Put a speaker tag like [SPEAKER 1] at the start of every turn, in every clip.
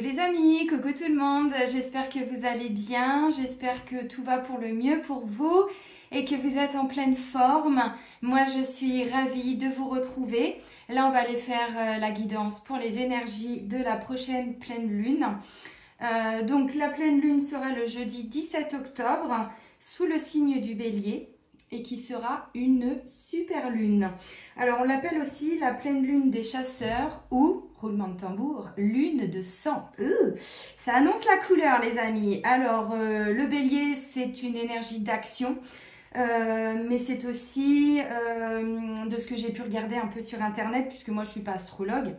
[SPEAKER 1] les amis, coucou tout le monde, j'espère que vous allez bien, j'espère que tout va pour le mieux pour vous et que vous êtes en pleine forme. Moi je suis ravie de vous retrouver. Là on va aller faire la guidance pour les énergies de la prochaine pleine lune. Donc la pleine lune sera le jeudi 17 octobre sous le signe du Bélier et qui sera une super lune. Alors on l'appelle aussi la pleine lune des chasseurs ou, roulement de tambour, lune de sang. Ça annonce la couleur les amis. Alors le Bélier c'est une énergie d'action, mais c'est aussi de ce que j'ai pu regarder un peu sur internet, puisque moi je suis pas astrologue,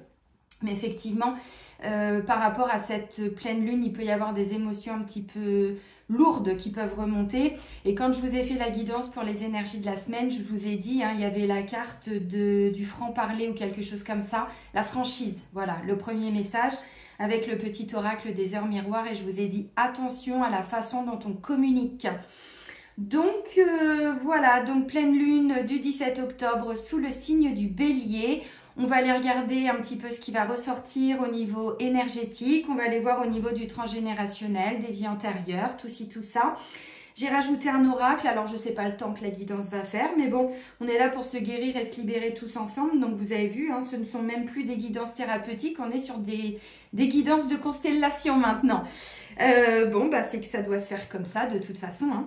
[SPEAKER 1] mais effectivement par rapport à cette pleine lune il peut y avoir des émotions un petit peu lourdes qui peuvent remonter. Et quand je vous ai fait la guidance pour les énergies de la semaine, je vous ai dit, il y avait la carte du franc-parler ou quelque chose comme ça, la franchise, voilà, le premier message avec le petit oracle des heures miroirs, et je vous ai dit attention à la façon dont on communique. Donc voilà, donc pleine lune du 17 octobre sous le signe du Bélier. On va aller regarder un petit peu ce qui va ressortir au niveau énergétique. On va aller voir au niveau du transgénérationnel, des vies antérieures, tout ci, tout ça. J'ai rajouté un oracle. Alors, je ne sais pas le temps que la guidance va faire. Mais bon, on est là pour se guérir et se libérer tous ensemble. Donc, vous avez vu, hein, ce ne sont même plus des guidances thérapeutiques. On est sur des guidances de constellation maintenant. C'est que ça doit se faire comme ça de toute façon, hein.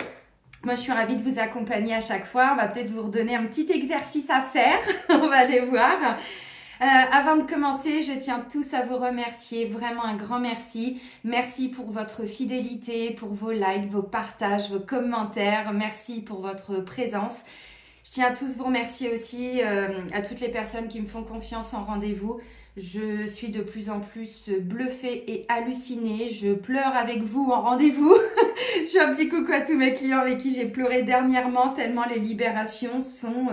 [SPEAKER 1] Moi, je suis ravie de vous accompagner à chaque fois. On va peut-être vous redonner un petit exercice à faire. On va aller voir. Avant de commencer, je tiens tous à vous remercier. Vraiment un grand merci. Merci pour votre fidélité, pour vos likes, vos partages, vos commentaires. Merci pour votre présence. Je tiens à tous vous remercier aussi, à toutes les personnes qui me font confiance en rendez-vous. Je suis de plus en plus bluffée et hallucinée. Je pleure avec vous en rendez-vous. Je fais un petit coucou à tous mes clients avec qui j'ai pleuré dernièrement, tellement les libérations sont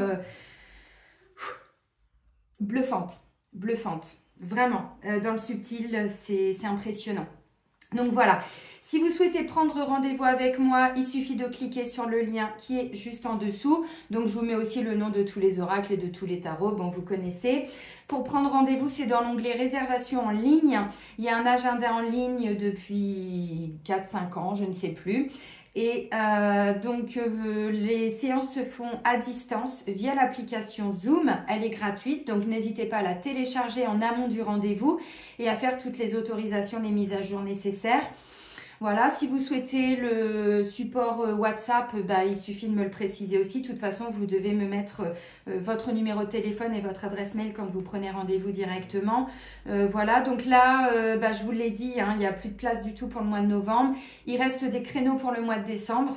[SPEAKER 1] bluffantes. Bluffantes. Vraiment. Dans le subtil, c'est impressionnant. Donc voilà. Si vous souhaitez prendre rendez-vous avec moi, il suffit de cliquer sur le lien qui est juste en dessous. Donc, je vous mets aussi le nom de tous les oracles et de tous les tarots. Bon, vous connaissez. Pour prendre rendez-vous, c'est dans l'onglet réservation en ligne. Il y a un agenda en ligne depuis 4-5 ans, je ne sais plus. Et les séances se font à distance via l'application Zoom. Elle est gratuite, donc n'hésitez pas à la télécharger en amont du rendez-vous et à faire toutes les autorisations, les mises à jour nécessaires. Voilà, si vous souhaitez le support WhatsApp, il suffit de me le préciser aussi. De toute façon, vous devez me mettre votre numéro de téléphone et votre adresse mail quand vous prenez rendez-vous directement. Voilà, donc là, je vous l'ai dit, hein, il n'y a plus de place du tout pour le mois de novembre. Il reste des créneaux pour le mois de décembre.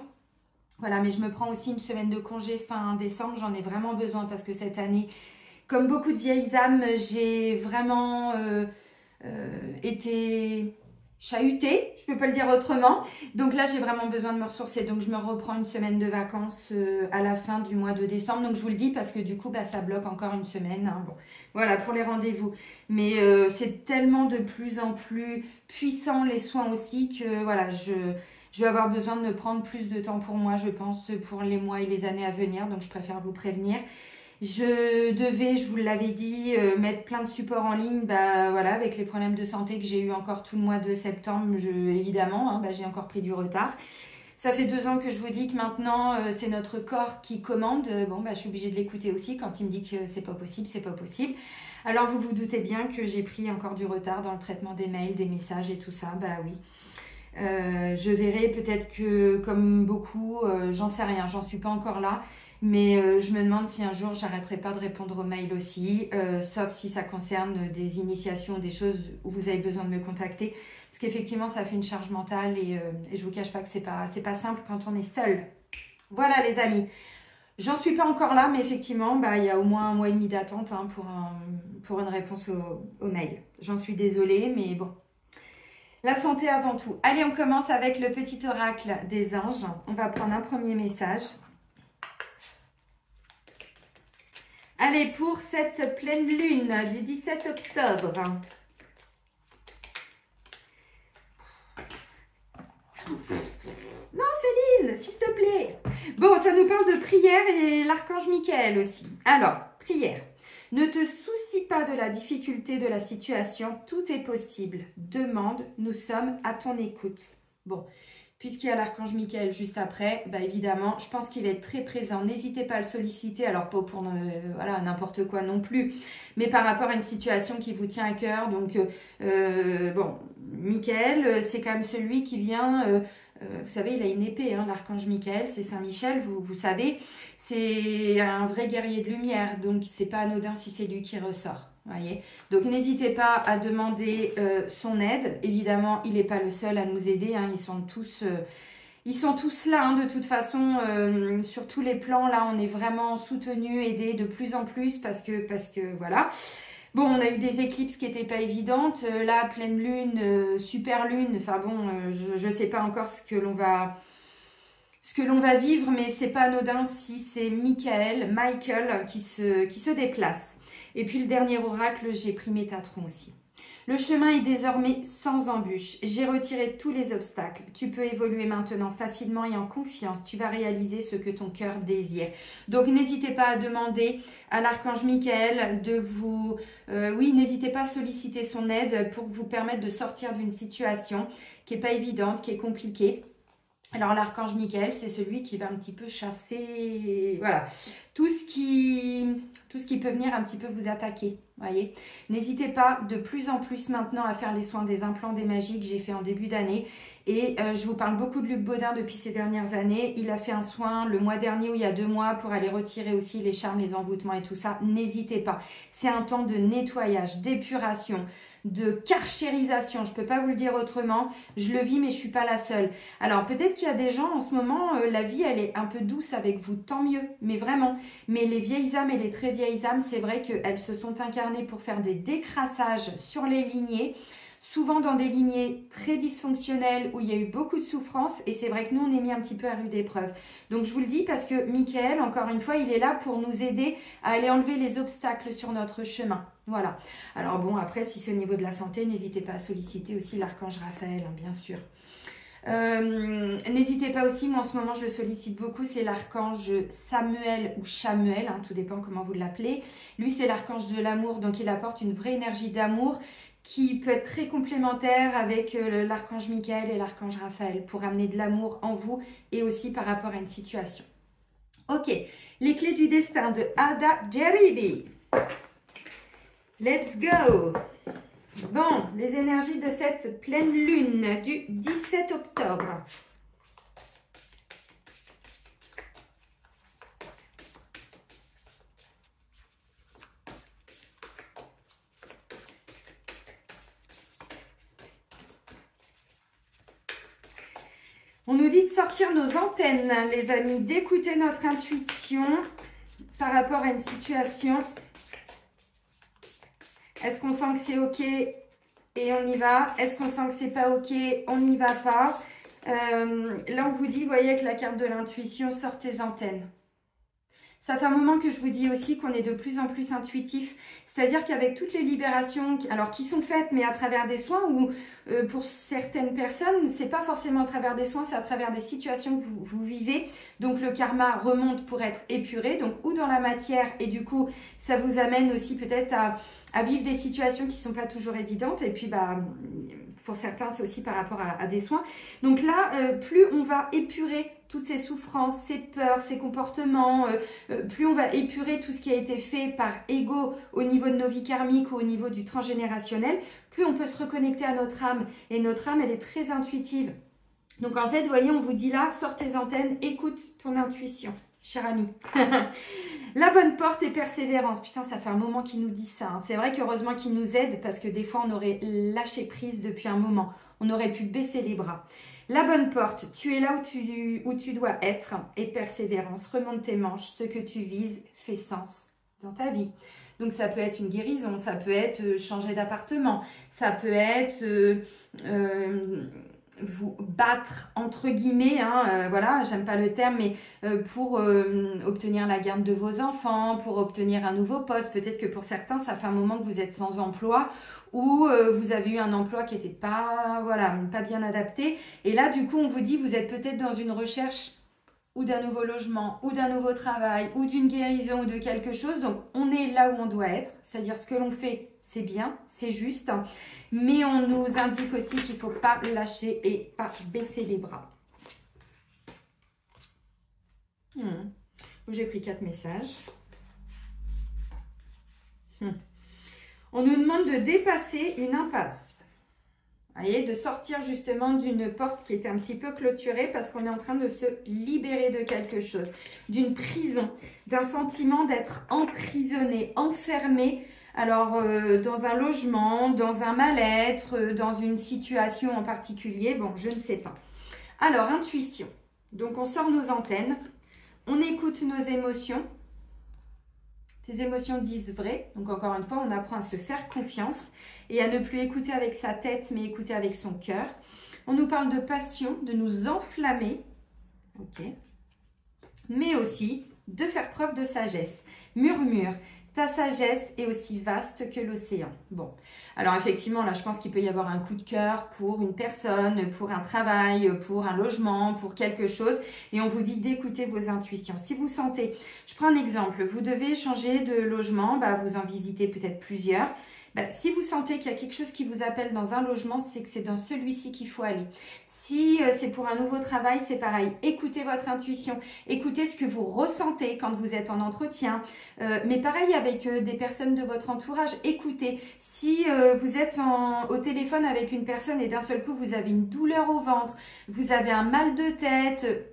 [SPEAKER 1] Voilà, mais je me prends aussi une semaine de congé fin décembre. J'en ai vraiment besoin parce que cette année, comme beaucoup de vieilles âmes, j'ai vraiment été chahutée, je peux pas le dire autrement. Donc là, j'ai vraiment besoin de me ressourcer. Donc, je me reprends une semaine de vacances à la fin du mois de décembre. Donc, je vous le dis parce que du coup, ça bloque encore une semaine, hein. Bon, voilà, pour les rendez-vous. Mais c'est tellement de plus en plus puissant, les soins aussi, que voilà, je vais avoir besoin de me prendre plus de temps pour moi, je pense, pour les mois et les années à venir. Donc, je préfère vous prévenir. Je devais, je vous l'avais dit, mettre plein de supports en ligne, voilà, avec les problèmes de santé que j'ai eu encore tout le mois de septembre, évidemment, hein, j'ai encore pris du retard. Ça fait 2 ans que je vous dis que maintenant, c'est notre corps qui commande. Je suis obligée de l'écouter aussi quand il me dit que c'est pas possible, c'est pas possible. Alors, vous vous doutez bien que j'ai pris encore du retard dans le traitement des mails, des messages et tout ça, oui. Je verrai peut-être que, comme beaucoup, j'en sais rien, j'en suis pas encore là. Mais je me demande si un jour j'arrêterai pas de répondre aux mails aussi, sauf si ça concerne des initiations, des choses où vous avez besoin de me contacter. Parce qu'effectivement, ça fait une charge mentale et je vous cache pas que c'est pas simple quand on est seul. Voilà les amis. J'en suis pas encore là, mais effectivement, il y a au moins 1 mois et demi d'attente, hein, pour une réponse au mail. J'en suis désolée, mais bon. La santé avant tout. Allez, on commence avec le petit oracle des anges. On va prendre un premier message. Allez, pour cette pleine lune du 17 octobre. Non, Céline, s'il te plaît. Bon, ça nous parle de prière et l'archange Michael aussi. Alors, prière. Ne te soucie pas de la difficulté de la situation, tout est possible. Demande, nous sommes à ton écoute. Bon, puisqu'il y a l'archange Michael juste après, bah évidemment, je pense qu'il va être très présent. N'hésitez pas à le solliciter, alors pas pour voilà, n'importe quoi non plus, mais par rapport à une situation qui vous tient à cœur. Donc, bon, Michael, c'est quand même celui qui vient... vous savez, il a une épée, hein, l'archange Michael, c'est Saint-Michel, vous savez. C'est un vrai guerrier de lumière, donc c'est pas anodin si c'est lui qui ressort. Voyez, donc n'hésitez pas à demander son aide. Évidemment, il n'est pas le seul à nous aider, hein. Ils sont tous là, hein, de toute façon, sur tous les plans. Là, on est vraiment soutenus, aidés de plus en plus parce que voilà. Bon, on a eu des éclipses qui n'étaient pas évidentes. Là, pleine lune, super lune. Enfin bon, je ne sais pas encore ce que l'on va vivre, mais c'est pas anodin si c'est Michael qui se déplace. Et puis le dernier oracle, j'ai pris Métatron aussi. Le chemin est désormais sans embûche. J'ai retiré tous les obstacles. Tu peux évoluer maintenant facilement et en confiance. Tu vas réaliser ce que ton cœur désire. Donc n'hésitez pas à demander à l'archange Michael de vous... oui, n'hésitez pas à solliciter son aide pour vous permettre de sortir d'une situation qui n'est pas évidente, qui est compliquée. Alors l'archange Michael, c'est celui qui va un petit peu chasser, voilà, tout ce qui peut venir un petit peu vous attaquer, voyez. N'hésitez pas de plus en plus maintenant à faire les soins des implants, des magies que j'ai fait en début d'année. Et je vous parle beaucoup de Luc Baudin depuis ces dernières années. Il a fait un soin le mois dernier ou il y a 2 mois pour aller retirer aussi les charmes, les envoûtements et tout ça. N'hésitez pas, c'est un temps de nettoyage, d'épuration, de karchérisation, je ne peux pas vous le dire autrement, je le vis mais je ne suis pas la seule. Alors peut-être qu'il y a des gens en ce moment, la vie elle est un peu douce avec vous, tant mieux, mais vraiment. Mais les vieilles âmes et les très vieilles âmes, c'est vrai qu'elles se sont incarnées pour faire des décrassages sur les lignées, souvent dans des lignées très dysfonctionnelles où il y a eu beaucoup de souffrance et c'est vrai que nous on est mis un petit peu à rude épreuve. Donc je vous le dis parce que Michael, encore une fois, il est là pour nous aider à aller enlever les obstacles sur notre chemin. Voilà. Alors bon, après, si c'est au niveau de la santé, n'hésitez pas à solliciter aussi l'archange Raphaël, hein, bien sûr. N'hésitez pas aussi, moi en ce moment je le sollicite beaucoup, c'est l'archange Samuel ou Chamuel, hein, tout dépend comment vous l'appelez. Lui c'est l'archange de l'amour, donc il apporte une vraie énergie d'amour qui peut être très complémentaire avec l'archange Michael et l'archange Raphaël pour amener de l'amour en vous et aussi par rapport à une situation. Ok, les clés du destin de Ada Jeribi. Let's go! Bon, les énergies de cette pleine lune du 17 octobre. On nous dit de sortir nos antennes, les amis, d'écouter notre intuition par rapport à une situation. Est-ce qu'on sent que c'est OK et on y va? Est-ce qu'on sent que c'est pas OK? On n'y va pas. Là, on vous dit, vous voyez, avec la carte de l'intuition, sortez tes antennes. Ça fait un moment que je vous dis aussi qu'on est de plus en plus intuitif. C'est-à-dire qu'avec toutes les libérations, alors qui sont faites, mais à travers des soins, ou pour certaines personnes, c'est pas forcément à travers des soins, c'est à travers des situations que vous vivez. Donc le karma remonte pour être épuré, donc ou dans la matière, et du coup, ça vous amène aussi peut-être à vivre des situations qui sont pas toujours évidentes. Et puis, bah, pour certains, c'est aussi par rapport à des soins. Donc là, plus on va épurer toutes ces souffrances, ces peurs, ces comportements, plus on va épurer tout ce qui a été fait par ego au niveau de nos vies karmiques ou au niveau du transgénérationnel, plus on peut se reconnecter à notre âme. Et notre âme, elle est très intuitive. Donc en fait, vous voyez, on vous dit là, sors tes antennes, écoute ton intuition, cher ami. La bonne porte et persévérance. Putain, ça fait un moment qu'il nous dit ça, hein. C'est vrai qu'heureusement qu'il nous aide parce que des fois, on aurait lâché prise depuis un moment. On aurait pu baisser les bras. La bonne porte, tu es là où tu dois être. Et persévérance, remonte tes manches. Ce que tu vises fait sens dans ta vie. Donc ça peut être une guérison, ça peut être changer d'appartement, ça peut être vous battre entre guillemets, hein, voilà, j'aime pas le terme, mais pour obtenir la garde de vos enfants, pour obtenir un nouveau poste. Peut-être que pour certains, ça fait un moment que vous êtes sans emploi ou vous avez eu un emploi qui n'était pas, voilà, pas bien adapté. Et là, du coup, on vous dit, vous êtes peut-être dans une recherche ou d'un nouveau logement, ou d'un nouveau travail, ou d'une guérison, ou de quelque chose. Donc, on est là où on doit être, c'est-à-dire ce que l'on fait, c'est bien, c'est juste, mais on nous indique aussi qu'il ne faut pas lâcher et pas baisser les bras. J'ai pris 4 messages. On nous demande de dépasser une impasse. Vous voyez, de sortir justement d'une porte qui était un petit peu clôturée parce qu'on est en train de se libérer de quelque chose, d'une prison, d'un sentiment d'être emprisonné, enfermé. Alors, dans un logement, dans un mal-être, dans une situation en particulier, bon, je ne sais pas. Alors, intuition. Donc, on sort nos antennes, on écoute nos émotions. Ces émotions disent vrai. Donc, encore une fois, on apprend à se faire confiance et à ne plus écouter avec sa tête, mais écouter avec son cœur. On nous parle de passion, de nous enflammer. Ok. Mais aussi de faire preuve de sagesse. Murmure. Ta sagesse est aussi vaste que l'océan. Bon, alors effectivement, là, je pense qu'il peut y avoir un coup de cœur pour une personne, pour un travail, pour un logement, pour quelque chose. Et on vous dit d'écouter vos intuitions. Si vous sentez, je prends un exemple, vous devez changer de logement, vous en visitez peut-être plusieurs. Si vous sentez qu'il y a quelque chose qui vous appelle dans un logement, c'est que c'est dans celui-ci qu'il faut aller. Si c'est pour un nouveau travail, c'est pareil. Écoutez votre intuition, écoutez ce que vous ressentez quand vous êtes en entretien. Mais pareil avec des personnes de votre entourage, écoutez. Si vous êtes au téléphone avec une personne et d'un seul coup, vous avez une douleur au ventre, vous avez un mal de tête...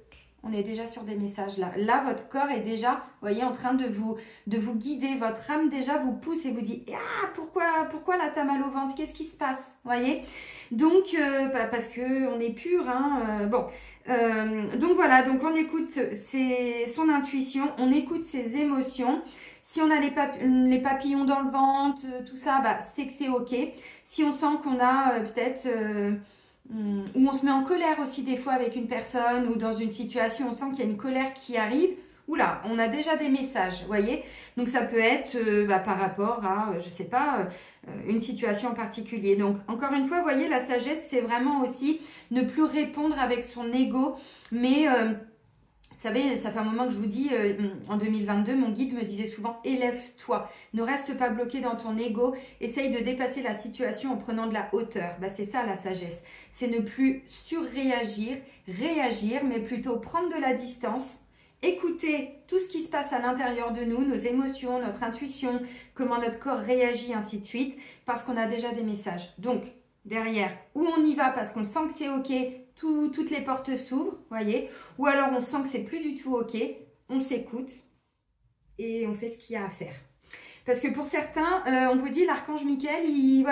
[SPEAKER 1] On est déjà sur des messages là. Là, votre corps est déjà, vous voyez, en train de vous guider. Votre âme déjà vous pousse et vous dit « Ah, pourquoi là, t'as mal au ventre? Qu'est-ce qui se passe ?» Vous voyez? Donc, parce qu'on est pur. Donc voilà, donc on écoute son intuition, on écoute ses émotions. Si on a les papillons dans le ventre, tout ça, c'est que c'est OK. Si on sent qu'on a peut-être... ou on se met en colère aussi des fois avec une personne ou dans une situation, on sent qu'il y a une colère qui arrive. Oula, on a déjà des messages, vous voyez. Donc ça peut être par rapport à, je sais pas, une situation en particulier. Donc encore une fois, vous voyez, la sagesse, c'est vraiment aussi ne plus répondre avec son ego, mais... vous savez, ça fait un moment que je vous dis, en 2022, mon guide me disait souvent « Élève-toi, ne reste pas bloqué dans ton ego, essaye de dépasser la situation en prenant de la hauteur. » C'est ça la sagesse, c'est ne plus surréagir, réagir, mais plutôt prendre de la distance, écouter tout ce qui se passe à l'intérieur de nous, nos émotions, notre intuition, comment notre corps réagit, ainsi de suite, parce qu'on a déjà des messages. Donc, derrière, où on y va parce qu'on sent que c'est OK, toutes les portes s'ouvrent, voyez, ou alors on sent que c'est plus du tout OK, on s'écoute et on fait ce qu'il y a à faire. Parce que pour certains, on vous dit l'archange Michael, il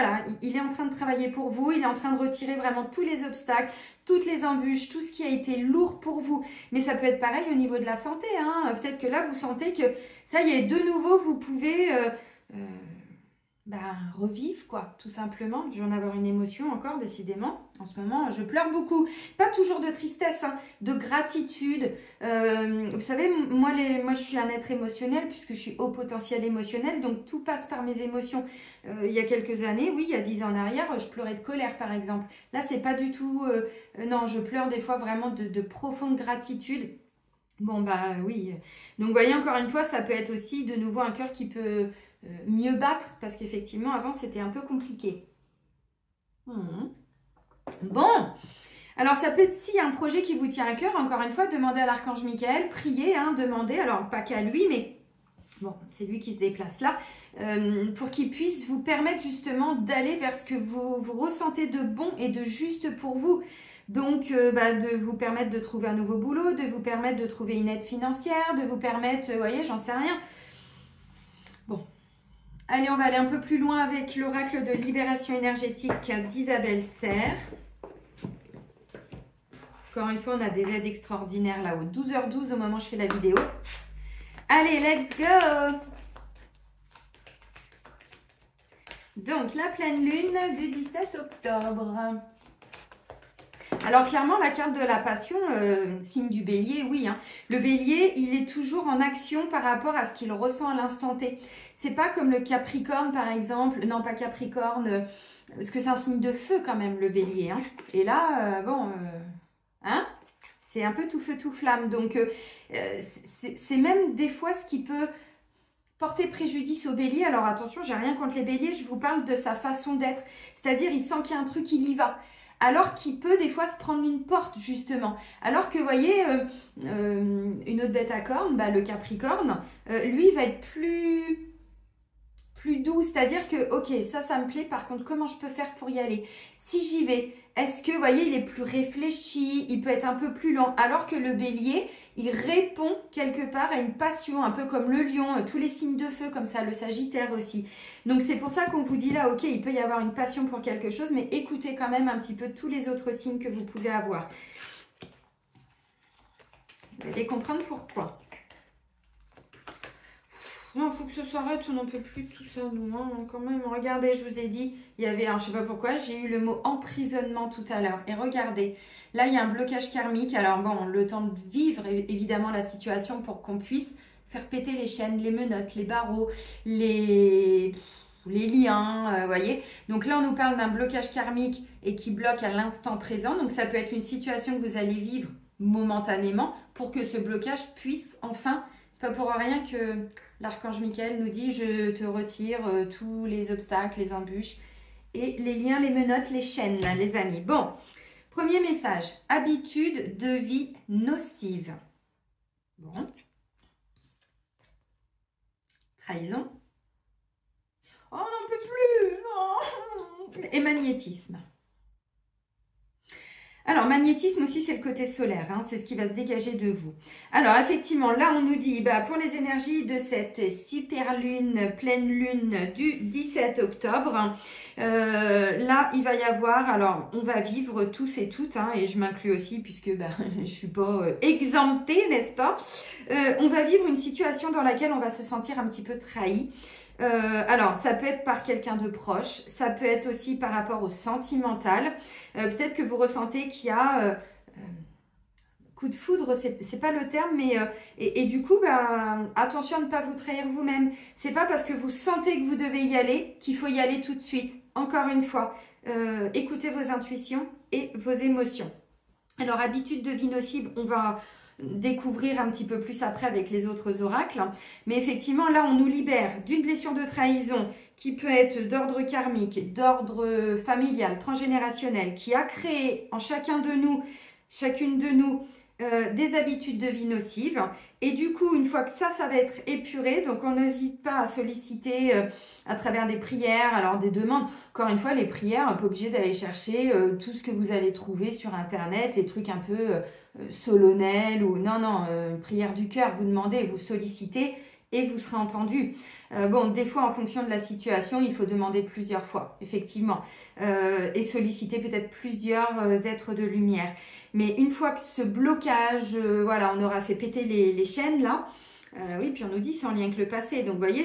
[SPEAKER 1] est en train de travailler pour vous, il est en train de retirer vraiment tous les obstacles, toutes les embûches, tout ce qui a été lourd pour vous. Mais ça peut être pareil au niveau de la santé, hein. Peut-être que là, vous sentez que ça y est, de nouveau, vous pouvez... revivre quoi, tout simplement. Je vais en avoir une émotion encore, décidément. En ce moment, je pleure beaucoup. Pas toujours de tristesse, hein, de gratitude. Vous savez, moi, je suis un être émotionnel puisque je suis haut potentiel émotionnel, donc tout passe par mes émotions. Il y a quelques années, oui, il y a 10 ans en arrière, je pleurais de colère, par exemple. Là, c'est pas du tout... non, je pleure des fois vraiment de profonde gratitude. Bon, oui. Donc, vous voyez, encore une fois, ça peut être aussi de nouveau un cœur qui peut... mieux battre parce qu'effectivement avant c'était un peu compliqué. Bon, alors ça peut être s'il y a un projet qui vous tient à cœur, encore une fois, demandez à l'archange Michael, priez, demandez, alors pas qu'à lui, mais bon, c'est lui qui se déplace là, pour qu'il puisse vous permettre justement d'aller vers ce que vous ressentez de bon et de juste pour vous. Donc, de vous permettre de trouver un nouveau boulot, de vous permettre de trouver une aide financière, de vous permettre, vous voyez, j'en sais rien. Bon. Allez, on va aller un peu plus loin avec l'oracle de libération énergétique d'Isabelle Serre. Encore une fois, on a des aides extraordinaires là-haut. 12h12 au moment où je fais la vidéo. Allez, let's go! Donc, la pleine lune du 17 octobre. Alors, clairement, la carte de la passion, signe du bélier, oui. Hein. Le bélier, il est toujours en action par rapport à ce qu'il ressent à l'instant T. C'est pas comme le Capricorne, par exemple. Non, pas Capricorne, parce que c'est un signe de feu quand même, le bélier. Hein. Et là, C'est un peu tout feu, tout flamme. Donc, c'est même des fois ce qui peut porter préjudice au bélier. Alors attention, j'ai rien contre les béliers, je vous parle de sa façon d'être. C'est-à-dire, il sent qu'il y a un truc, il y va. Alors qu'il peut des fois se prendre une porte, justement. Alors que, vous voyez, une autre bête à cornes, bah, le Capricorne, lui, va être plus doux. C'est-à-dire que, ok, ça me plaît. Par contre, comment je peux faire pour y aller? Si j'y vais, est-ce que, vous voyez, il est plus réfléchi, il peut être un peu plus lent. Alors que le bélier, il répond quelque part à une passion, un peu comme le lion, tous les signes de feu, comme ça, le sagittaire aussi. Donc, c'est pour ça qu'on vous dit là, ok, il peut y avoir une passion pour quelque chose, mais écoutez quand même un petit peu tous les autres signes que vous pouvez avoir. Vous allez comprendre pourquoi. Non, il faut que ce soit arrête, on n'en peut plus de tout ça, nous. Hein. Quand même, regardez, je vous ai dit, il y avait, alors, je ne sais pas pourquoi, j'ai eu le mot emprisonnement tout à l'heure. Et regardez, là, il y a un blocage karmique. Alors bon, le temps de vivre, évidemment, la situation pour qu'on puisse faire péter les chaînes, les menottes, les barreaux, les liens, vous voyez. Donc là, on nous parle d'un blocage karmique et qui bloque à l'instant présent. Donc ça peut être une situation que vous allez vivre momentanément pour que ce blocage puisse enfin... C'est pas pour rien que l'archange Michael nous dit « Je te retire tous les obstacles, les embûches et les liens, les menottes, les chaînes, les amis. » Bon, premier message. Habitude de vie nocive. Bon. Trahison. Oh, on n'en peut plus, non. Et magnétisme. Alors, magnétisme aussi, c'est le côté solaire, hein, c'est ce qui va se dégager de vous. Alors, effectivement, là, on nous dit, bah, pour les énergies de cette super lune, pleine lune du 17 octobre, là, il va y avoir, alors, on va vivre tous et toutes, hein, et je m'inclus aussi, puisque bah, je ne suis pas exemptée, n'est-ce pas? On va vivre une situation dans laquelle on va se sentir un petit peu trahi. Alors, ça peut être par quelqu'un de proche, ça peut être aussi par rapport au sentimental. Peut-être que vous ressentez qu'il y a coup de foudre, c'est pas le terme, mais et du coup, bah, attention à ne pas vous trahir vous-même. C'est pas parce que vous sentez que vous devez y aller qu'il faut y aller tout de suite. Encore une fois, écoutez vos intuitions et vos émotions. Alors, habitude de vie nocive, on va découvrir un petit peu plus après avec les autres oracles. Mais effectivement, là, on nous libère d'une blessure de trahison qui peut être d'ordre karmique, d'ordre familial, transgénérationnel, qui a créé en chacune de nous, des habitudes de vie nocives. Et du coup, une fois que ça va être épuré, donc on n'hésite pas à solliciter à travers des prières, alors des demandes. Encore une fois, les prières, on n'est pas obligé d'aller chercher tout ce que vous allez trouver sur Internet, les trucs un peu solennels ou non, prière du cœur, vous demandez, vous sollicitez et vous serez entendu. Bon, des fois, en fonction de la situation, il faut demander plusieurs fois, effectivement, et solliciter peut-être plusieurs êtres de lumière. Mais une fois que ce blocage, voilà, on aura fait péter les chaînes, là, oui, puis on nous dit c'est en lien avec le passé. Donc, vous voyez,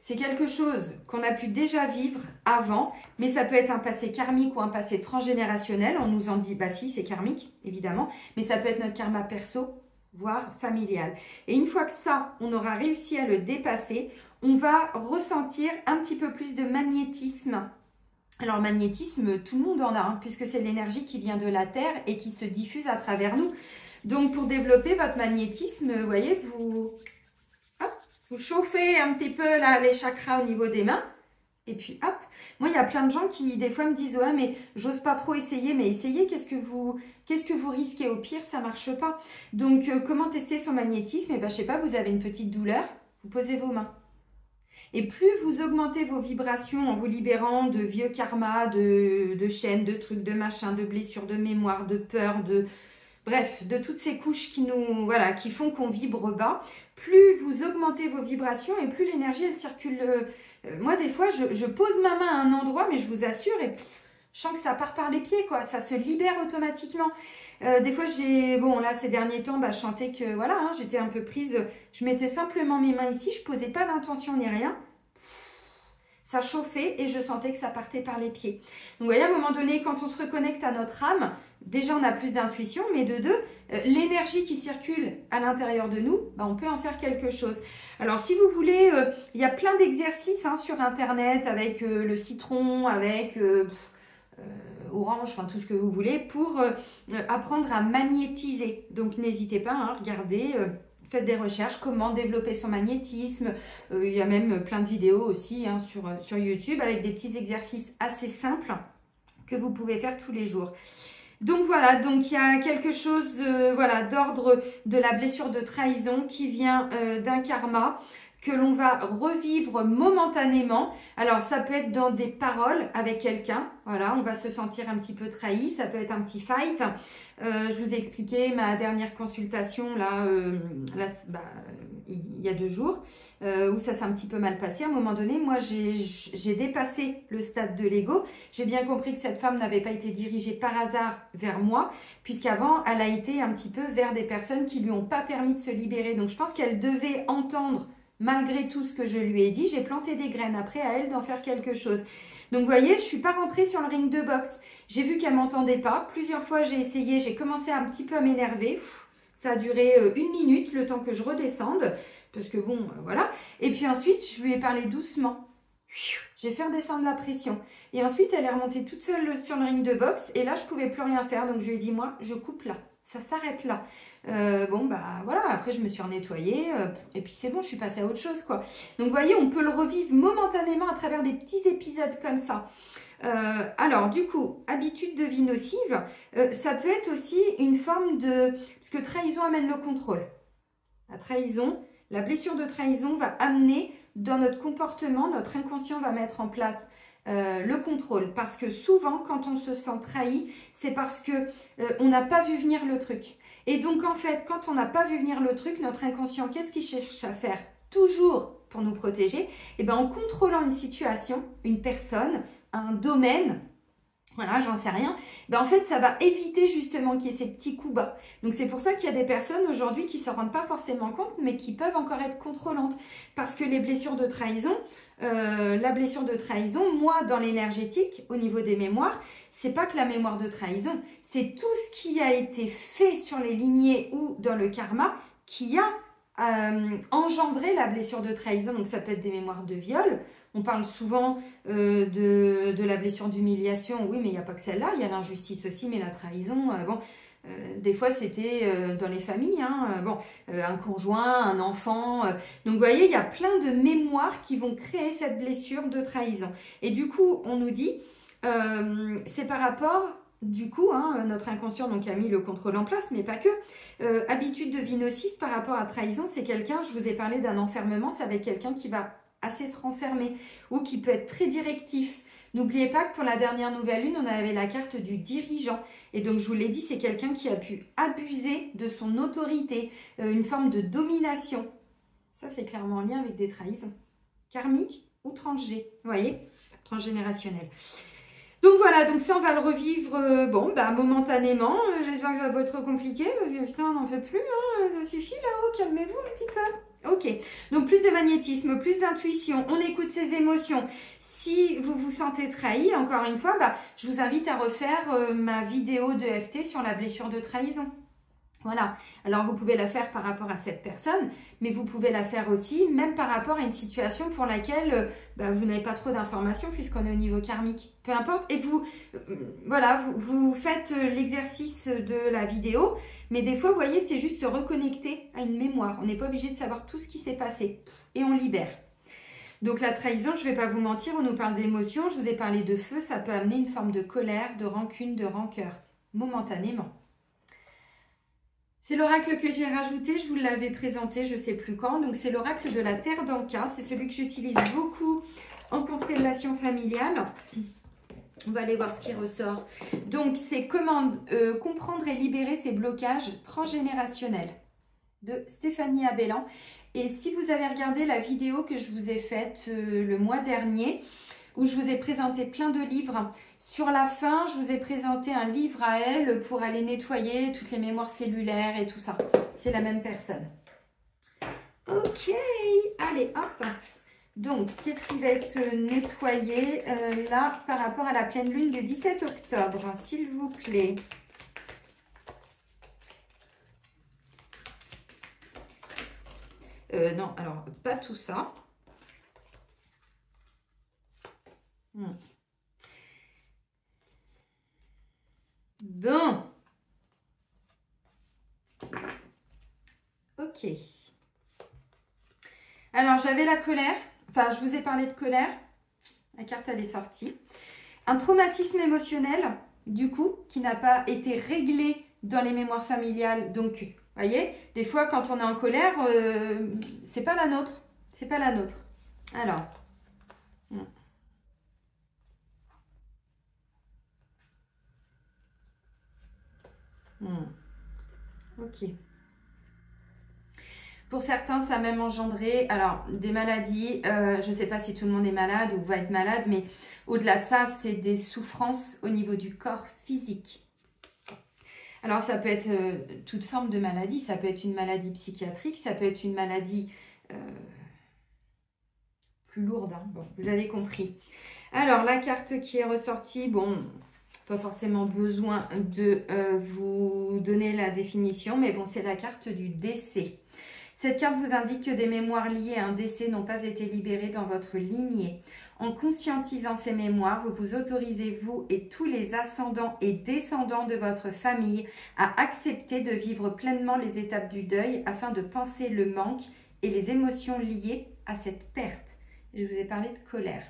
[SPEAKER 1] c'est quelque chose qu'on a pu déjà vivre avant, mais ça peut être un passé karmique ou un passé transgénérationnel. On nous en dit, bah si, c'est karmique, évidemment, mais ça peut être notre karma perso, voire familial. Et une fois que ça, on aura réussi à le dépasser, on va ressentir un petit peu plus de magnétisme. Alors, magnétisme, tout le monde en a, hein, puisque c'est l'énergie qui vient de la Terre et qui se diffuse à travers nous. Donc, pour développer votre magnétisme, vous voyez, vous chauffez un petit peu là, les chakras au niveau des mains. Et puis, hop. Moi, il y a plein de gens qui, des fois, me disent « Ouais, mais j'ose pas trop essayer. » Mais essayez, qu'est-ce que vous risquez? Au pire, ça marche pas. Donc, comment tester son magnétisme? Eh ben, je sais pas, vous avez une petite douleur, vous posez vos mains. Et plus vous augmentez vos vibrations en vous libérant de vieux karma, de chaînes, de trucs, de machins, de blessures, de mémoire, de peur, bref, de toutes ces couches qui font qu'on vibre bas, plus vous augmentez vos vibrations et plus l'énergie, elle circule. Moi, des fois, je pose ma main à un endroit, mais je vous assure, et je sens que ça part par les pieds, quoi. Ça se libère automatiquement. Des fois, là, ces derniers temps, je sentais que, voilà, hein, j'étais un peu prise. Je mettais simplement mes mains ici, je posais pas d'intention ni rien. Ça chauffait et je sentais que ça partait par les pieds. Donc, vous voyez, à un moment donné, quand on se reconnecte à notre âme, déjà, on a plus d'intuition, mais de deux, l'énergie qui circule à l'intérieur de nous, on peut en faire quelque chose. Alors, si vous voulez, il y a plein d'exercices sur Internet avec le citron, avec orange, enfin tout ce que vous voulez, pour apprendre à magnétiser. Donc n'hésitez pas, hein, regardez, faites des recherches, comment développer son magnétisme. Il y a même plein de vidéos aussi hein, sur YouTube avec des petits exercices assez simples que vous pouvez faire tous les jours. Donc voilà, donc il y a quelque chose voilà, d'ordre de la blessure de trahison qui vient d'un karma que l'on va revivre momentanément. Alors, ça peut être dans des paroles avec quelqu'un. Voilà, on va se sentir un petit peu trahi. Ça peut être un petit fight. Je vous ai expliqué ma dernière consultation là, il y a 2 jours où ça s'est un petit peu mal passé. À un moment donné, moi, j'ai dépassé le stade de l'ego. J'ai bien compris que cette femme n'avait pas été dirigée par hasard vers moi, puisqu'avant, elle a été un petit peu vers des personnes qui lui ont pas permis de se libérer. Donc, je pense qu'elle devait entendre malgré tout ce que je lui ai dit, j'ai planté des graines. Après, à elle d'en faire quelque chose. Donc, vous voyez, je ne suis pas rentrée sur le ring de boxe. J'ai vu qu'elle ne m'entendait pas. Plusieurs fois, j'ai essayé. J'ai commencé un petit peu à m'énerver. Ça a duré 1 minute, le temps que je redescende. Parce que bon, voilà. Et puis ensuite, je lui ai parlé doucement. J'ai fait redescendre la pression. Et ensuite, elle est remontée toute seule sur le ring de boxe. Et là, je ne pouvais plus rien faire. Donc, je lui ai dit, moi, je coupe là. Ça s'arrête là. Bon, bah voilà, après je me suis nettoyée et puis c'est bon, je suis passée à autre chose, quoi. Donc, vous voyez, on peut le revivre momentanément à travers des petits épisodes comme ça. Alors, du coup, habitude de vie nocive, ça peut être aussi une forme de... Parce que trahison amène le contrôle. La trahison, la blessure de trahison va amener dans notre comportement, notre inconscient va mettre en place le contrôle. Parce que souvent, quand on se sent trahi, c'est parce que on n'a pas vu venir le truc. Et donc, en fait, quand on n'a pas vu venir le truc, notre inconscient, qu'est-ce qu'il cherche à faire? Toujours pour nous protéger, et bien, en contrôlant une situation, une personne, un domaine, voilà, j'en sais rien, ben en fait, ça va éviter justement qu'il y ait ces petits coups bas. Donc, c'est pour ça qu'il y a des personnes aujourd'hui qui ne s'en rendent pas forcément compte, mais qui peuvent encore être contrôlantes. Parce que les blessures de trahison, la blessure de trahison, moi, dans l'énergétique, au niveau des mémoires, c'est pas que la mémoire de trahison, c'est tout ce qui a été fait sur les lignées ou dans le karma qui a engendré la blessure de trahison. Donc, ça peut être des mémoires de viol. On parle souvent de la blessure d'humiliation. Oui, mais il n'y a pas que celle-là. Il y a l'injustice aussi, mais la trahison, bon... des fois, c'était dans les familles, hein, bon, un conjoint, un enfant. Donc, vous voyez, il y a plein de mémoires qui vont créer cette blessure de trahison. Et du coup, on nous dit, c'est par rapport, du coup, hein, notre inconscient donc, a mis le contrôle en place, mais pas que. Habitude de vie nocive par rapport à trahison, c'est quelqu'un, je vous ai parlé d'un enfermement, c'est avec quelqu'un qui va assez se renfermer ou qui peut être très directif. N'oubliez pas que pour la dernière nouvelle lune, on avait la carte du dirigeant. Et donc, je vous l'ai dit, c'est quelqu'un qui a pu abuser de son autorité, une forme de domination. Ça, c'est clairement en lien avec des trahisons karmiques ou transg. Vous voyez, transgénérationnelles. Donc voilà, donc ça, on va le revivre, bon, bah, momentanément. J'espère que ça va pas être trop compliqué, parce que putain, on n'en peut plus, hein, ça suffit là-haut, calmez-vous un petit peu. Ok, donc plus de magnétisme, plus d'intuition, on écoute ses émotions. Si vous vous sentez trahi, encore une fois, bah, je vous invite à refaire ma vidéo de FT sur la blessure de trahison. Voilà, alors vous pouvez la faire par rapport à cette personne, mais vous pouvez la faire aussi même par rapport à une situation pour laquelle bah, vous n'avez pas trop d'informations puisqu'on est au niveau karmique. Peu importe, et vous, voilà, vous faites l'exercice de la vidéo, mais des fois, vous voyez, c'est juste se reconnecter à une mémoire. On n'est pas obligé de savoir tout ce qui s'est passé et on libère. Donc la trahison, je ne vais pas vous mentir, on nous parle d'émotions, je vous ai parlé de feu, ça peut amener une forme de colère, de rancune, de rancœur, momentanément. C'est l'oracle que j'ai rajouté, je vous l'avais présenté, je ne sais plus quand. Donc, c'est l'oracle de la Terre d'Anka. C'est celui que j'utilise beaucoup en constellation familiale. On va aller voir ce qui ressort. Donc, c'est comment comprendre et libérer ces blocages transgénérationnels de Stéphanie Abellan. Et si vous avez regardé la vidéo que je vous ai faite le mois dernier, où je vous ai présenté plein de livres. Sur la fin, je vous ai présenté un livre à elle pour aller nettoyer toutes les mémoires cellulaires et tout ça. C'est la même personne. Ok, allez, hop. Donc, qu'est-ce qui va être nettoyé là par rapport à la pleine lune du 17 octobre, s'il vous plaît? Non, alors, pas tout ça. Bon. Ok. Alors, j'avais la colère. Enfin, je vous ai parlé de colère. La carte, elle est sortie. Un traumatisme émotionnel, du coup, qui n'a pas été réglé dans les mémoires familiales. Donc, vous voyez, des fois, quand on est en colère, c'est pas la nôtre. C'est pas la nôtre. Alors. Ok. Pour certains, ça a même engendré alors, des maladies. Je ne sais pas si tout le monde est malade ou va être malade, mais au-delà de ça, c'est des souffrances au niveau du corps physique. Alors, ça peut être toute forme de maladie. Ça peut être une maladie psychiatrique, ça peut être une maladie plus lourde. Hein. Bon, vous avez compris. Alors, la carte qui est ressortie, bon, pas forcément besoin de vous donner la définition, mais bon, c'est la carte du décès. Cette carte vous indique que des mémoires liées à un décès n'ont pas été libérées dans votre lignée. En conscientisant ces mémoires, vous vous autorisez, vous et tous les ascendants et descendants de votre famille, à accepter de vivre pleinement les étapes du deuil afin de penser le manque et les émotions liées à cette perte. Je vous ai parlé de colère.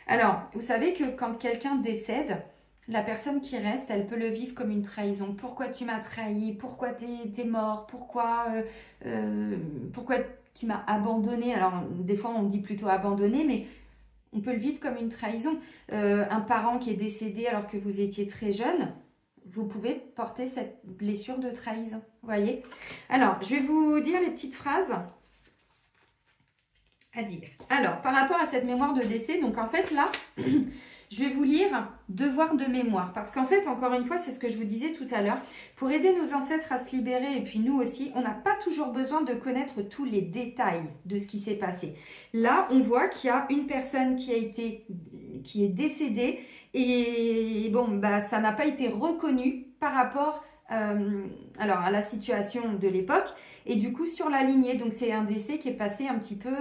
[SPEAKER 1] Alors, vous savez que quand quelqu'un décède, la personne qui reste, elle peut le vivre comme une trahison. Pourquoi tu m'as trahi? Pourquoi t'es mort? Pourquoi tu m'as abandonné? Alors, des fois, on dit plutôt abandonné, mais on peut le vivre comme une trahison. Un parent qui est décédé alors que vous étiez très jeune, vous pouvez porter cette blessure de trahison. Vous voyez? Alors, je vais vous dire les petites phrases à dire. Alors, par rapport à cette mémoire de décès, donc en fait, là... Je vais vous lire devoir de mémoire parce qu'en fait, encore une fois, c'est ce que je vous disais tout à l'heure. Pour aider nos ancêtres à se libérer et puis nous aussi, on n'a pas toujours besoin de connaître tous les détails de ce qui s'est passé. Là, on voit qu'il y a une personne qui est décédée et bon, bah, ça n'a pas été reconnu par rapport alors à la situation de l'époque et du coup sur la lignée. Donc, c'est un décès qui est passé un petit peu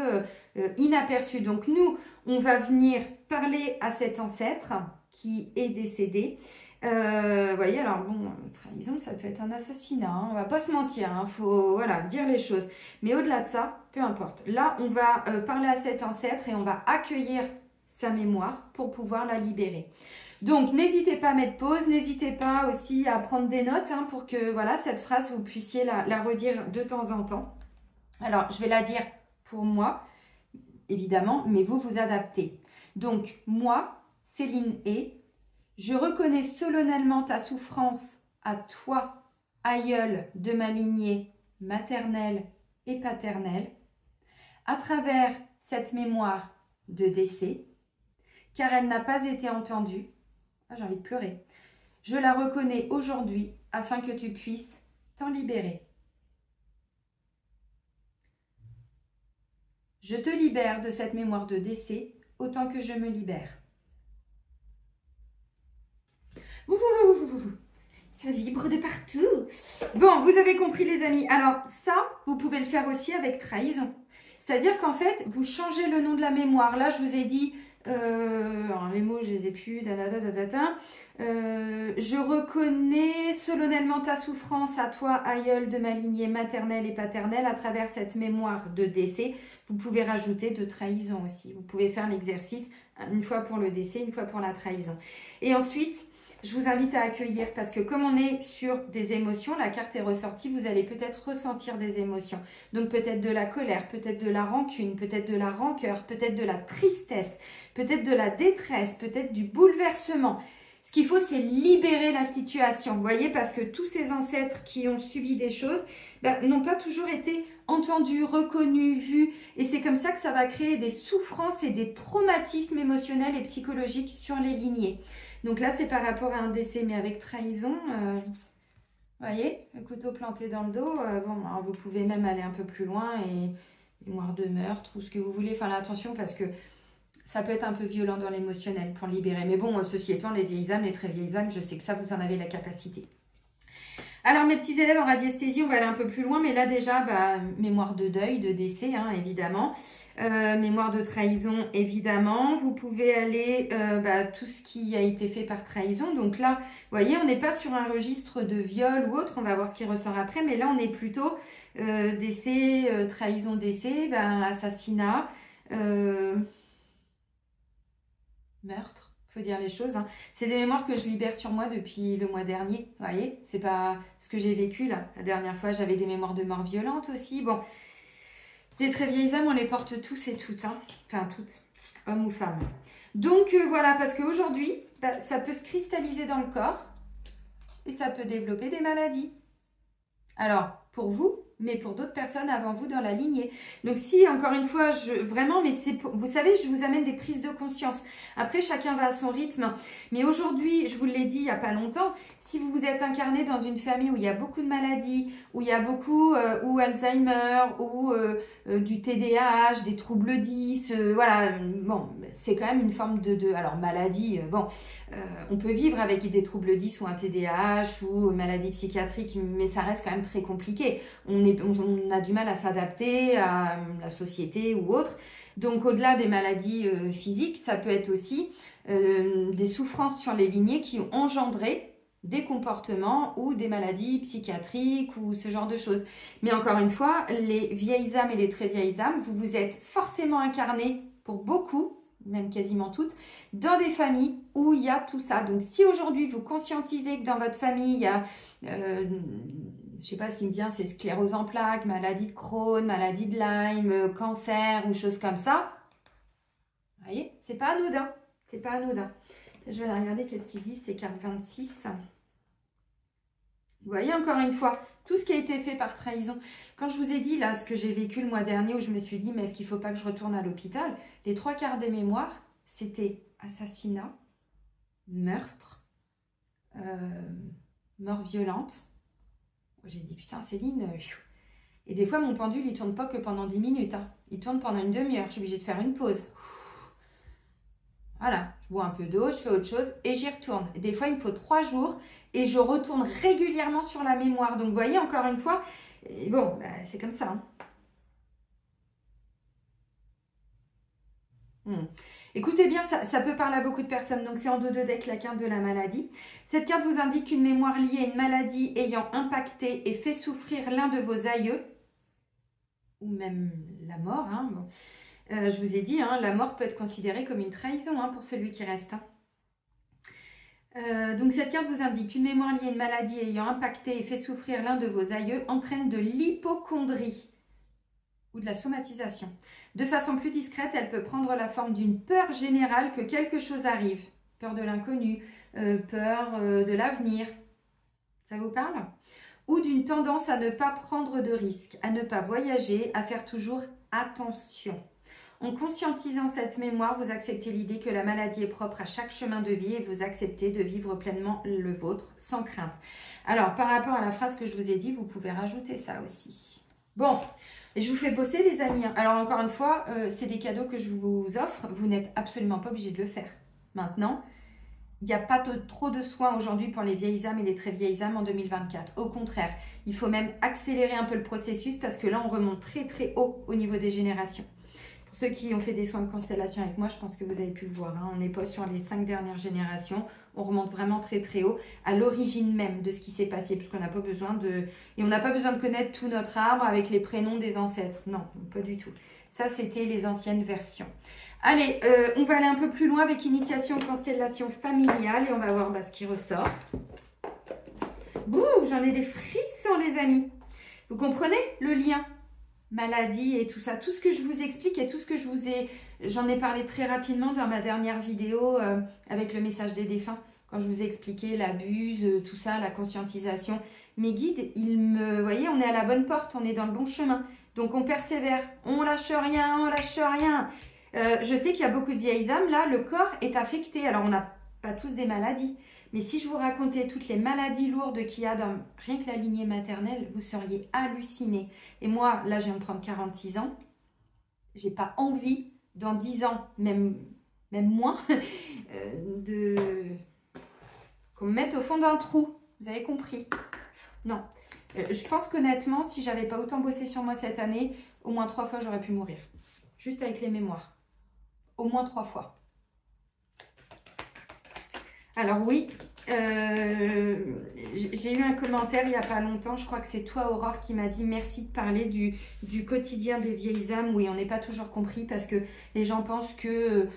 [SPEAKER 1] inaperçu. Donc, nous, on va venir parler à cet ancêtre qui est décédé. Vous voyez, alors bon, trahison, ça peut être un assassinat. Hein, on va pas se mentir, il faut voilà, dire les choses. Mais au-delà de ça, peu importe. Là, on va parler à cet ancêtre et on va accueillir sa mémoire pour pouvoir la libérer. Donc, n'hésitez pas à mettre pause, n'hésitez pas aussi à prendre des notes hein, pour que voilà, cette phrase, vous puissiez la redire de temps en temps. Alors, je vais la dire pour moi, évidemment, mais vous vous adaptez. Donc, moi, Céline E, je reconnais solennellement ta souffrance à toi, aïeul de ma lignée maternelle et paternelle, à travers cette mémoire de décès, car elle n'a pas été entendue. Ah, j'ai envie de pleurer. Je la reconnais aujourd'hui afin que tu puisses t'en libérer. Je te libère de cette mémoire de décès autant que je me libère. Ouh, ça vibre de partout. Bon, vous avez compris les amis. Alors ça, vous pouvez le faire aussi avec trahison. C'est-à-dire qu'en fait, vous changez le nom de la mémoire. Là, je vous ai dit, alors les mots, je les ai plus. Je reconnais solennellement ta souffrance à toi, aïeul de ma lignée maternelle et paternelle, à travers cette mémoire de décès. Vous pouvez rajouter de trahison aussi. Vous pouvez faire l'exercice une fois pour le décès, une fois pour la trahison. Et ensuite, je vous invite à accueillir parce que comme on est sur des émotions, la carte est ressortie, vous allez peut-être ressentir des émotions. Donc peut-être de la colère, peut-être de la rancune, peut-être de la rancœur, peut-être de la tristesse, peut-être de la détresse, peut-être du bouleversement. Ce qu'il faut, c'est libérer la situation, vous voyez, parce que tous ces ancêtres qui ont subi des choses n'ont pas toujours été entendus, reconnus, vus. Et c'est comme ça que ça va créer des souffrances et des traumatismes émotionnels et psychologiques sur les lignées. Donc là, c'est par rapport à un décès, mais avec trahison, vous voyez, le couteau planté dans le dos. Bon, alors vous pouvez même aller un peu plus loin et mémoire de meurtre ou ce que vous voulez. Enfin, là, attention parce que ça peut être un peu violent dans l'émotionnel pour libérer. Mais bon, ceci étant, les vieilles âmes, les très vieilles âmes, je sais que ça, vous en avez la capacité. Alors, mes petits élèves en radiesthésie, on va aller un peu plus loin, mais là déjà, bah, mémoire de deuil, de décès, hein, évidemment. Mémoire de trahison, évidemment. Vous pouvez aller bah, tout ce qui a été fait par trahison. Donc là, vous voyez, on n'est pas sur un registre de viol ou autre. On va voir ce qui ressort après. Mais là, on est plutôt décès, trahison, décès, bah, assassinat, meurtre. Faut dire les choses, hein. C'est des mémoires que je libère sur moi depuis le mois dernier. Vous voyez, c'est pas ce que j'ai vécu là. La dernière fois, j'avais des mémoires de mort violente aussi. Bon, les très vieilles âmes, on les porte tous et toutes, hein. Enfin toutes, hommes ou femmes. Donc voilà, parce qu'aujourd'hui, bah, ça peut se cristalliser dans le corps et ça peut développer des maladies. Alors, pour vous, mais pour d'autres personnes avant vous dans la lignée. Donc si, encore une fois, vraiment, mais c'est vous savez, je vous amène des prises de conscience. Après, chacun va à son rythme. Mais aujourd'hui, je vous l'ai dit il n'y a pas longtemps, si vous vous êtes incarné dans une famille où il y a beaucoup de maladies, où il y a beaucoup, ou Alzheimer, ou du TDAH, des troubles 10, voilà, bon, c'est quand même une forme alors maladie, bon, on peut vivre avec des troubles 10 ou un TDAH ou maladie psychiatrique, mais ça reste quand même très compliqué. On a du mal à s'adapter à la société ou autre. Donc au-delà des maladies physiques, ça peut être aussi des souffrances sur les lignées qui ont engendré des comportements ou des maladies psychiatriques ou ce genre de choses. Mais encore une fois, les vieilles âmes et les très vieilles âmes, vous vous êtes forcément incarnés pour beaucoup, même quasiment toutes, dans des familles où il y a tout ça. Donc si aujourd'hui vous conscientisez que dans votre famille, il y a, je sais pas ce qui me vient, c'est sclérose en plaques, maladie de Crohn, maladie de Lyme, cancer ou choses comme ça, vous voyez, c'est pas anodin, c'est pas anodin. Je vais regarder qu'est-ce qu'ils disent, ces cartes 26. Vous voyez, encore une fois, tout ce qui a été fait par trahison. Quand je vous ai dit, là, ce que j'ai vécu le mois dernier, où je me suis dit, mais est-ce qu'il ne faut pas que je retourne à l'hôpital? Les 3/4 des mémoires, c'était assassinat, meurtre, mort violente. J'ai dit, putain, Céline... Et des fois, mon pendule, il ne tourne pas que pendant 10 minutes. Hein. Il tourne pendant une demi-heure. Je suis obligée de faire une pause. Voilà, je bois un peu d'eau, je fais autre chose et j'y retourne. Et des fois, il me faut 3 jours et je retourne régulièrement sur la mémoire. Donc, vous voyez, encore une fois, bon, bah, c'est comme ça. Hein. Écoutez bien, ça peut parler à beaucoup de personnes. Donc, c'est en dos de deck la carte de la maladie. Cette carte vous indique qu'une mémoire liée à une maladie ayant impacté et fait souffrir l'un de vos aïeux, ou même la mort, hein, bon. Je vous ai dit, hein, la mort peut être considérée comme une trahison hein, pour celui qui reste. Hein. Donc cette carte vous indique qu'une mémoire liée à une maladie ayant impacté et fait souffrir l'un de vos aïeux entraîne de l'hypocondrie ou de la somatisation. De façon plus discrète, elle peut prendre la forme d'une peur générale que quelque chose arrive. Peur de l'inconnu, peur de l'avenir. Ça vous parle? Ou d'une tendance à ne pas prendre de risques, à ne pas voyager, à faire toujours attention. En conscientisant cette mémoire, vous acceptez l'idée que la maladie est propre à chaque chemin de vie et vous acceptez de vivre pleinement le vôtre sans crainte. Alors, par rapport à la phrase que je vous ai dit, vous pouvez rajouter ça aussi. Bon, je vous fais bosser les amis. Alors, encore une fois, c'est des cadeaux que je vous offre. Vous n'êtes absolument pas obligé de le faire. Maintenant, il n'y a pas trop de soins aujourd'hui pour les vieilles âmes et les très vieilles âmes en 2024. Au contraire, il faut même accélérer un peu le processus parce que là, on remonte très très haut au niveau des générations. Pour ceux qui ont fait des soins de constellation avec moi, je pense que vous avez pu le voir. Hein. On n'est pas sur les 5 dernières générations. On remonte vraiment très très haut à l'origine même de ce qui s'est passé. Puisqu'on n'a pas besoin de... Et on n'a pas besoin de connaître tout notre arbre avec les prénoms des ancêtres. Non, pas du tout. Ça, c'était les anciennes versions. Allez, on va aller un peu plus loin avec initiation constellation familiale. Et on va voir ce qui ressort. Bouh, j'en ai des frissons les amis. Vous comprenez le lien ? Maladie et tout ça, tout ce que je vous explique et tout ce que j'en ai parlé très rapidement dans ma dernière vidéo avec le message des défunts, quand je vous ai expliqué l'abus, tout ça, la conscientisation. Mes guides, vous voyez, on est à la bonne porte, on est dans le bon chemin. Donc on persévère, on lâche rien, on lâche rien. Je sais qu'il y a beaucoup de vieilles âmes, là, le corps est affecté. Alors on n'a pas tous des maladies. Mais si je vous racontais toutes les maladies lourdes qu'il y a dans rien que la lignée maternelle, vous seriez hallucinés. Et moi, là, je viens de prendre 46 ans. J'ai pas envie, dans 10 ans, même moins, qu'on me mette au fond d'un trou. Vous avez compris? Non. Je pense qu'honnêtement, si j'avais pas autant bossé sur moi cette année, au moins 3 fois, j'aurais pu mourir. Juste avec les mémoires. Au moins 3 fois. Alors oui, j'ai eu un commentaire il n'y a pas longtemps, je crois que c'est toi Aurore qui m'a dit merci de parler du quotidien des vieilles âmes. Oui, on n'est pas toujours compris parce que les gens pensent que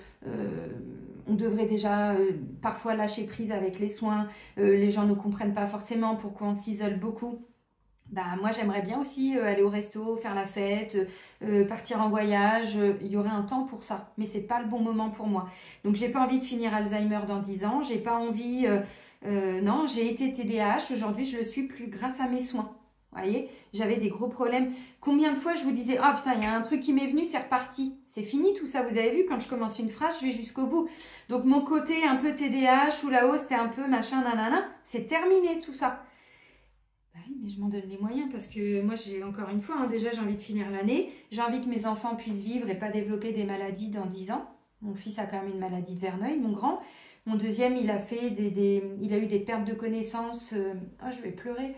[SPEAKER 1] on devrait déjà parfois lâcher prise avec les soins. Les gens ne comprennent pas forcément pourquoi on s'isole beaucoup. Bah, moi j'aimerais bien aussi aller au resto, faire la fête, partir en voyage, il y aurait un temps pour ça, mais c'est pas le bon moment pour moi. Donc j'ai pas envie de finir Alzheimer dans 10 ans, j'ai pas envie, non, j'ai été TDAH, aujourd'hui je le suis plus grâce à mes soins. Vous voyez, j'avais des gros problèmes. Combien de fois je vous disais, oh putain, il y a un truc qui m'est venu, c'est reparti. C'est fini tout ça, vous avez vu, quand je commence une phrase, je vais jusqu'au bout. Donc mon côté un peu TDAH ou là-haut, c'était un peu machin, nanana, c'est terminé tout ça. Bah oui, mais je m'en donne les moyens parce que moi, j'ai encore une fois, hein, déjà, j'ai envie de finir l'année. J'ai envie que mes enfants puissent vivre et pas développer des maladies dans 10 ans. Mon fils a quand même une maladie de Verneuil, mon grand. Mon deuxième, il a eu des pertes de connaissances. Oh, je vais pleurer.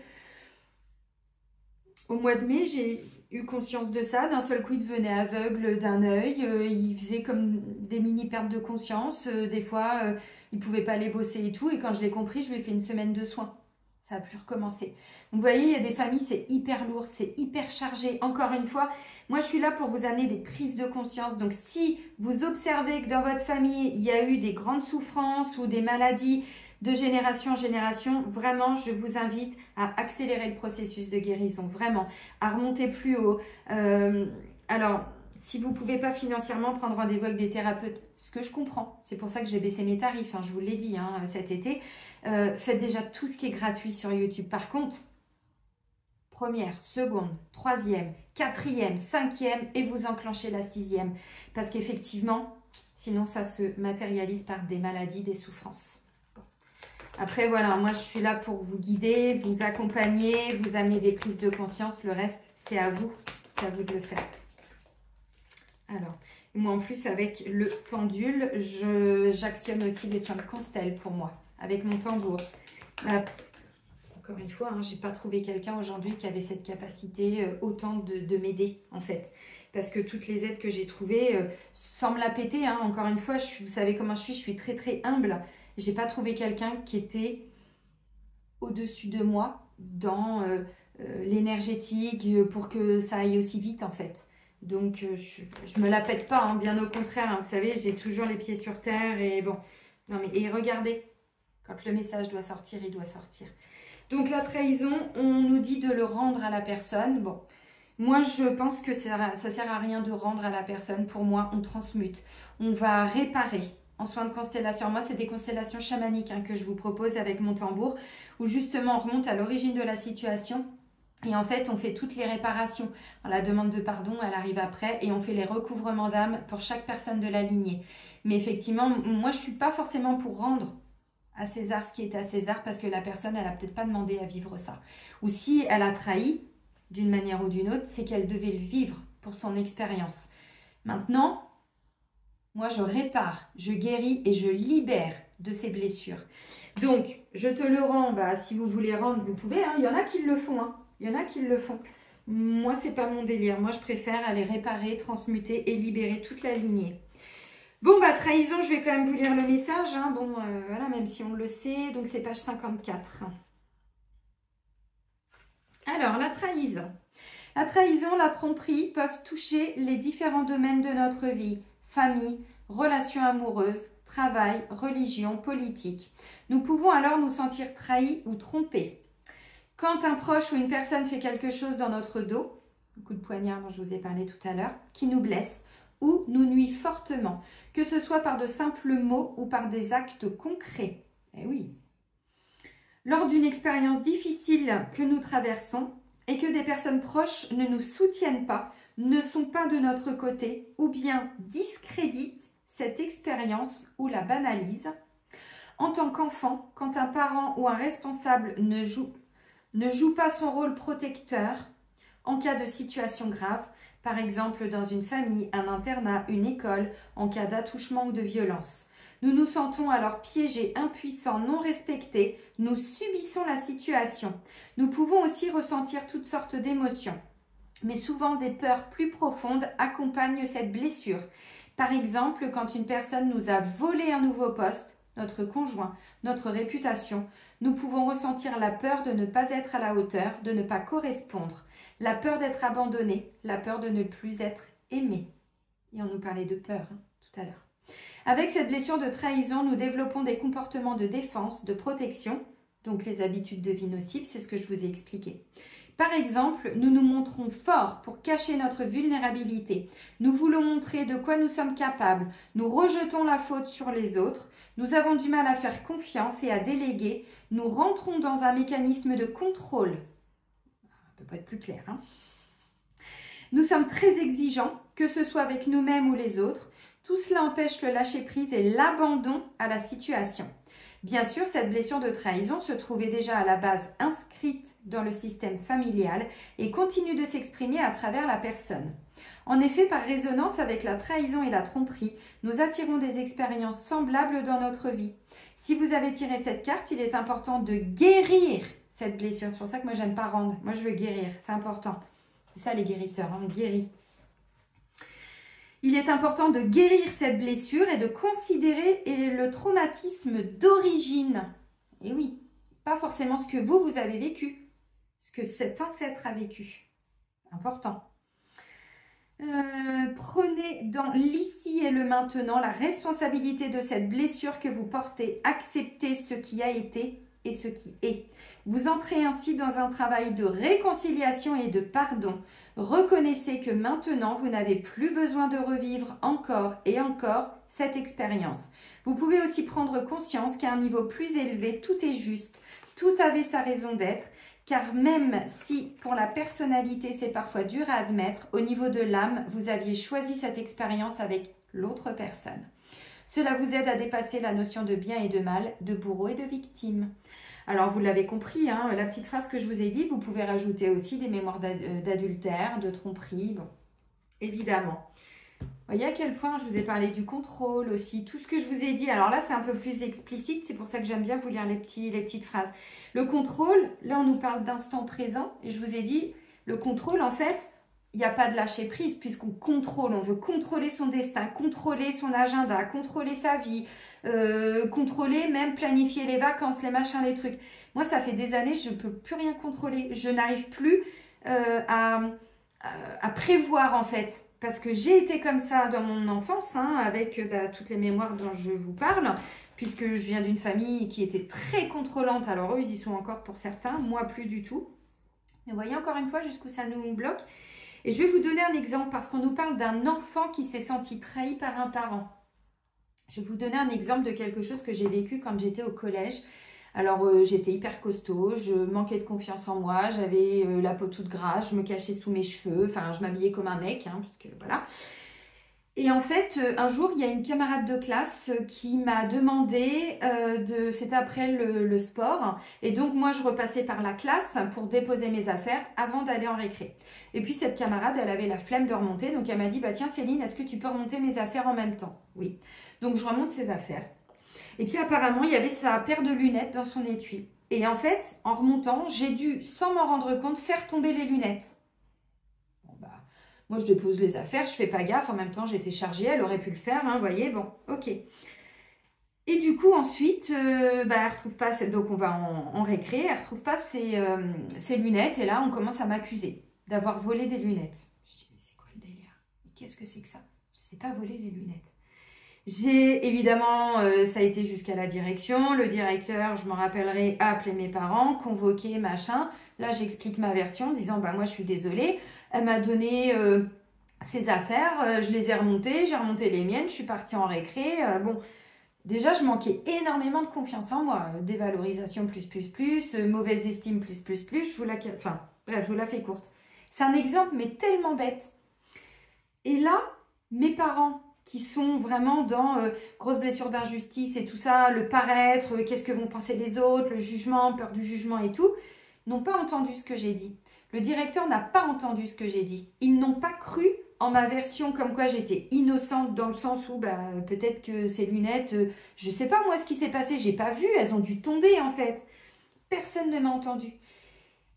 [SPEAKER 1] Au mois de mai, j'ai eu conscience de ça. D'un seul coup, il devenait aveugle d'un œil. Il faisait comme des mini pertes de conscience. Des fois, il ne pouvait pas aller bosser et tout. Et quand je l'ai compris, je lui ai fait une semaine de soins. Ça a pu recommencer. Donc, vous voyez, il y a des familles, c'est hyper lourd, c'est hyper chargé. Encore une fois, moi, je suis là pour vous amener des prises de conscience. Donc, si vous observez que dans votre famille, il y a eu des grandes souffrances ou des maladies de génération en génération, vraiment, je vous invite à accélérer le processus de guérison, vraiment, à remonter plus haut. Alors, si vous ne pouvez pas financièrement prendre rendez-vous avec des thérapeutes, ce que je comprends, c'est pour ça que j'ai baissé mes tarifs, hein, je vous l'ai dit cet été, faites déjà tout ce qui est gratuit sur YouTube. Par contre, première, seconde, troisième, quatrième, cinquième et vous enclenchez la sixième. Parce qu'effectivement, sinon ça se matérialise par des maladies, des souffrances. Bon. Après, voilà, moi je suis là pour vous guider, vous accompagner, vous amener des prises de conscience. Le reste, c'est à vous de le faire. Alors, moi en plus avec le pendule, j'actionne aussi les soins de Constelle pour moi, avec mon tambour. Encore une fois, hein, je n'ai pas trouvé quelqu'un aujourd'hui qui avait cette capacité autant de m'aider en fait. Parce que toutes les aides que j'ai trouvées, sans me la péter, hein, encore une fois, vous savez comment je suis très très humble. Je n'ai pas trouvé quelqu'un qui était au-dessus de moi dans l'énergétique pour que ça aille aussi vite en fait. Donc, je me la pète pas, hein, bien au contraire. Hein, vous savez, j'ai toujours les pieds sur terre et bon. Non mais, et regardez, quand le message doit sortir, il doit sortir. Donc, la trahison, on nous dit de le rendre à la personne. Bon, moi, je pense que ça sert à rien de rendre à la personne. Pour moi, on transmute. On va réparer en soins de constellation. Moi, c'est des constellations chamaniques hein, que je vous propose avec mon tambour, où justement, on remonte à l'origine de la situation. Et en fait, on fait toutes les réparations. La demande de pardon, elle arrive après et on fait les recouvrements d'âme pour chaque personne de la lignée. Mais effectivement, moi, je ne suis pas forcément pour rendre à César ce qui est à César parce que la personne, elle n'a peut-être pas demandé à vivre ça. Ou si elle a trahi d'une manière ou d'une autre, c'est qu'elle devait le vivre pour son expérience. Maintenant, moi, je répare, je guéris et je libère de ces blessures. Donc, je te le rends. Bah, si vous voulez rendre, vous pouvez. Hein. Il y en a qui le font. Hein. Il y en a qui le font. Moi, c'est pas mon délire. Moi, je préfère aller réparer, transmuter et libérer toute la lignée. Bon, bah, trahison, je vais quand même vous lire le message. Hein. Bon, voilà, même si on le sait. Donc, c'est page 54. Alors, la trahison. La trahison, la tromperie peuvent toucher les différents domaines de notre vie. Famille, relations amoureuses, travail, religion, politique. Nous pouvons alors nous sentir trahis ou trompés. Quand un proche ou une personne fait quelque chose dans notre dos, le coup de poignard dont je vous ai parlé tout à l'heure, qui nous blesse ou nous nuit fortement, que ce soit par de simples mots ou par des actes concrets. Eh oui. Lors d'une expérience difficile que nous traversons et que des personnes proches ne nous soutiennent pas, ne sont pas de notre côté ou bien discréditent cette expérience ou la banalisent. En tant qu'enfant, quand un parent ou un responsable ne joue pas son rôle protecteur en cas de situation grave, par exemple dans une famille, un internat, une école, en cas d'attouchement ou de violence. Nous nous sentons alors piégés, impuissants, non respectés. Nous subissons la situation. Nous pouvons aussi ressentir toutes sortes d'émotions. Mais souvent, des peurs plus profondes accompagnent cette blessure. Par exemple, quand une personne nous a volé un nouveau poste, notre conjoint, notre réputation, nous pouvons ressentir la peur de ne pas être à la hauteur, de ne pas correspondre, la peur d'être abandonné, la peur de ne plus être aimé. Et on nous parlait de peur tout à l'heure. Avec cette blessure de trahison, nous développons des comportements de défense, de protection, donc les habitudes de vie nocives, c'est ce que je vous ai expliqué. Par exemple, nous nous montrons forts pour cacher notre vulnérabilité. Nous voulons montrer de quoi nous sommes capables. Nous rejetons la faute sur les autres. Nous avons du mal à faire confiance et à déléguer. Nous rentrons dans un mécanisme de contrôle. Ça ne peut pas être plus clair, hein? Nous sommes très exigeants, que ce soit avec nous-mêmes ou les autres. Tout cela empêche le lâcher-prise et l'abandon à la situation. Bien sûr, cette blessure de trahison se trouvait déjà à la base inscrite dans le système familial et continue de s'exprimer à travers la personne. En effet, par résonance avec la trahison et la tromperie, nous attirons des expériences semblables dans notre vie. Si vous avez tiré cette carte, il est important de guérir cette blessure. C'est pour ça que moi, j'aime pas rendre. Moi, je veux guérir. C'est important. C'est ça, les guérisseurs. On guérit. Il est important de guérir cette blessure et de considérer le traumatisme d'origine. Et oui, pas forcément ce que vous avez vécu, ce que cet ancêtre a vécu. Important. Prenez dans l'ici et le maintenant la responsabilité de cette blessure que vous portez. Acceptez ce qui a été et ce qui est. Vous entrez ainsi dans un travail de réconciliation et de pardon. Reconnaissez que maintenant, vous n'avez plus besoin de revivre encore et encore cette expérience. Vous pouvez aussi prendre conscience qu'à un niveau plus élevé, tout est juste, tout avait sa raison d'être, car même si pour la personnalité, c'est parfois dur à admettre, au niveau de l'âme, vous aviez choisi cette expérience avec l'autre personne. Cela vous aide à dépasser la notion de bien et de mal, de bourreau et de victime. Alors, vous l'avez compris, hein, la petite phrase que je vous ai dit, vous pouvez rajouter aussi des mémoires d'adultère, de tromperie, bon, évidemment. Vous voyez à quel point je vous ai parlé du contrôle aussi, tout ce que je vous ai dit. Alors là, c'est un peu plus explicite, c'est pour ça que j'aime bien vous lire les petites phrases. Le contrôle, là, on nous parle d'instant présent, et je vous ai dit, le contrôle, en fait, il n'y a pas de lâcher prise puisqu'on contrôle, on veut contrôler son destin, contrôler son agenda, contrôler sa vie, contrôler, même planifier les vacances, les machins, les trucs. Moi, ça fait des années, je ne peux plus rien contrôler. Je n'arrive plus à prévoir en fait. Parce que j'ai été comme ça dans mon enfance, hein, avec toutes les mémoires dont je vous parle, puisque je viens d'une famille qui était très contrôlante. Alors eux, ils y sont encore pour certains, moi plus du tout. Mais vous voyez encore une fois jusqu'où ça nous bloque. Et je vais vous donner un exemple parce qu'on nous parle d'un enfant qui s'est senti trahi par un parent. Je vais vous donner un exemple de quelque chose que j'ai vécu quand j'étais au collège. Alors, j'étais hyper costaud, je manquais de confiance en moi, j'avais la peau toute grasse, je me cachais sous mes cheveux, enfin, je m'habillais comme un mec, hein, parce que voilà. Et en fait, un jour, il y a une camarade de classe qui m'a demandé, c'était après le sport, et donc moi, je repassais par la classe pour déposer mes affaires avant d'aller en récré. Et puis, cette camarade, elle avait la flemme de remonter, donc elle m'a dit, bah tiens Céline, est-ce que tu peux remonter mes affaires en même temps? Oui. Donc, je remonte ses affaires. Et puis, apparemment, il y avait sa paire de lunettes dans son étui. Et en fait, en remontant, j'ai dû, sans m'en rendre compte, faire tomber les lunettes. Moi, je dépose les affaires, je fais pas gaffe. En même temps, j'étais chargée, elle aurait pu le faire, hein, vous voyez, bon, ok. Et du coup, ensuite, elle retrouve pas, donc on va en récré, elle retrouve pas ses lunettes. Et là, on commence à m'accuser d'avoir volé des lunettes. Je dis, mais c'est quoi le délire? Qu'est-ce que c'est que ça? Je ne sais pas voler les lunettes. J'ai évidemment, ça a été jusqu'à la direction. Le directeur, je m'en rappellerai, a appelé mes parents, convoqué, machin. Là, j'explique ma version en disant, bah moi, je suis désolée. Elle m'a donné ses affaires, je les ai remontées, j'ai remonté les miennes, je suis partie en récré. Bon, déjà, je manquais énormément de confiance en moi. Dévalorisation mauvaise estime je vous la fais courte. C'est un exemple, mais tellement bête. Et là, mes parents, qui sont vraiment dans grosse blessure d'injustice et tout ça, le paraître, qu'est-ce que vont penser les autres, le jugement, peur du jugement et tout, n'ont pas entendu ce que j'ai dit. Le directeur n'a pas entendu ce que j'ai dit. Ils n'ont pas cru en ma version comme quoi j'étais innocente dans le sens où bah, peut-être que ces lunettes, je sais pas moi ce qui s'est passé, j'ai pas vu, elles ont dû tomber en fait. Personne ne m'a entendu.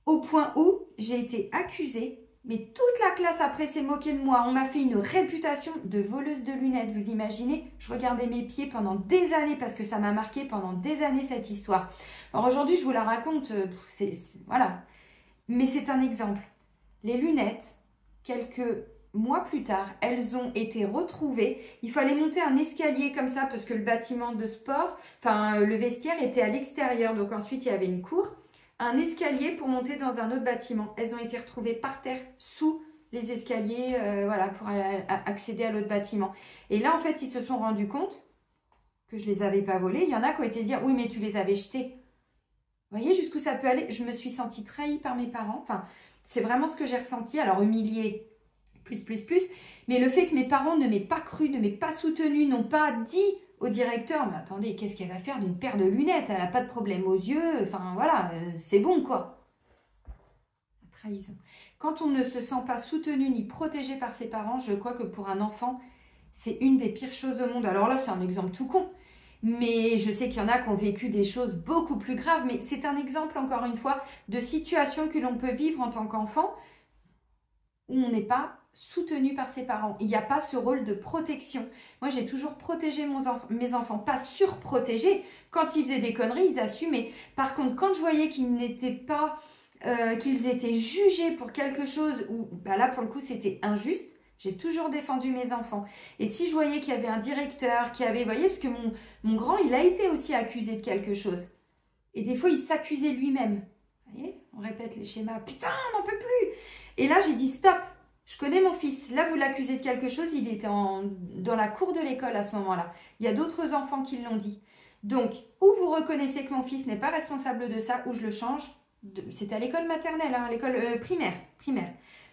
[SPEAKER 1] Au point où j'ai été accusée, mais toute la classe après s'est moquée de moi. On m'a fait une réputation de voleuse de lunettes, vous imaginez? Je regardais mes pieds pendant des années parce que ça m'a marqué pendant des années cette histoire. Alors aujourd'hui, je vous la raconte, voilà. Mais c'est un exemple. Les lunettes, quelques mois plus tard, elles ont été retrouvées. Il fallait monter un escalier comme ça parce que le bâtiment de sport, enfin le vestiaire était à l'extérieur. Donc ensuite, il y avait une cour, un escalier pour monter dans un autre bâtiment. Elles ont été retrouvées par terre sous les escaliers voilà, pour accéder à l'autre bâtiment. Et là, en fait, ils se sont rendus compte que je ne les avais pas volées. Il y en a qui ont été dire, oui, mais tu les avais jetées. Vous voyez jusqu'où ça peut aller? Je me suis sentie trahie par mes parents. Enfin, c'est vraiment ce que j'ai ressenti. Alors, humiliée, plus. Mais le fait que mes parents ne m'aient pas cru, ne m'aient pas soutenu, n'ont pas dit au directeur, mais attendez, qu'est-ce qu'elle va faire d'une paire de lunettes? Elle n'a pas de problème aux yeux. Enfin, voilà, c'est bon, quoi. La trahison. Quand on ne se sent pas soutenu ni protégé par ses parents, je crois que pour un enfant, c'est une des pires choses au monde. Alors là, c'est un exemple tout con. Mais je sais qu'il y en a qui ont vécu des choses beaucoup plus graves. Mais c'est un exemple, encore une fois, de situation que l'on peut vivre en tant qu'enfant où on n'est pas soutenu par ses parents. Il n'y a pas ce rôle de protection. Moi, j'ai toujours protégé mes enfants, pas surprotégé. Quand ils faisaient des conneries, ils assumaient. Par contre, quand je voyais qu'ils n'étaient pas, qu'ils étaient jugés pour quelque chose où, bah là, pour le coup, c'était injuste, j'ai toujours défendu mes enfants. Et si je voyais qu'il y avait un directeur qui avait, vous voyez, parce que mon grand, il a été aussi accusé de quelque chose. Et des fois, il s'accusait lui-même. Vous voyez, on répète les schémas. Putain, on n'en peut plus. Et là, j'ai dit stop. Je connais mon fils. Là, vous l'accusez de quelque chose. Il était dans la cour de l'école à ce moment-là. Il y a d'autres enfants qui l'ont dit. Donc, ou vous reconnaissez que mon fils n'est pas responsable de ça, ou je le change. C'était à l'école maternelle, hein, à l'école primaire.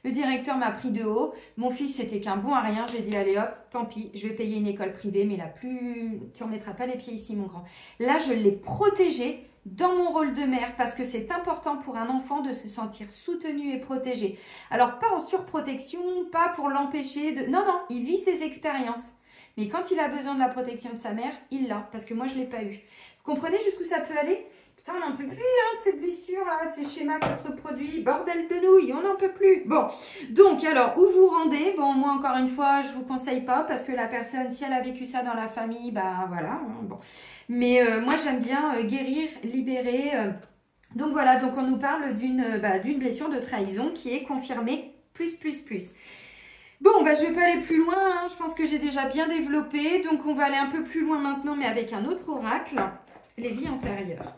[SPEAKER 1] Le directeur m'a pris de haut. Mon fils, c'était qu'un bon à rien. J'ai dit, allez hop, tant pis, je vais payer une école privée, mais là, tu ne remettras pas les pieds ici, mon grand. Là, je l'ai protégé dans mon rôle de mère parce que c'est important pour un enfant de se sentir soutenu et protégé. Alors, pas en surprotection, pas pour l'empêcher de... Non, il vit ses expériences. Mais quand il a besoin de la protection de sa mère, il l'a, parce que moi, je ne l'ai pas eu. Vous comprenez jusqu'où ça peut aller? Putain, on n'en peut plus de ces blessures-là, de ces schémas qui se reproduisent. Bordel de nouilles, on n'en peut plus. Bon, donc alors, où vous rendez? Bon, moi, encore une fois, je ne vous conseille pas parce que la personne, si elle a vécu ça dans la famille, bah voilà, hein, bon. Mais moi, j'aime bien guérir, libérer. Donc voilà, donc on nous parle d'une blessure de trahison qui est confirmée plus. Bon, je ne vais pas aller plus loin, hein. Je pense que j'ai déjà bien développé. Donc on va aller un peu plus loin maintenant, mais avec un autre oracle, les vies antérieures.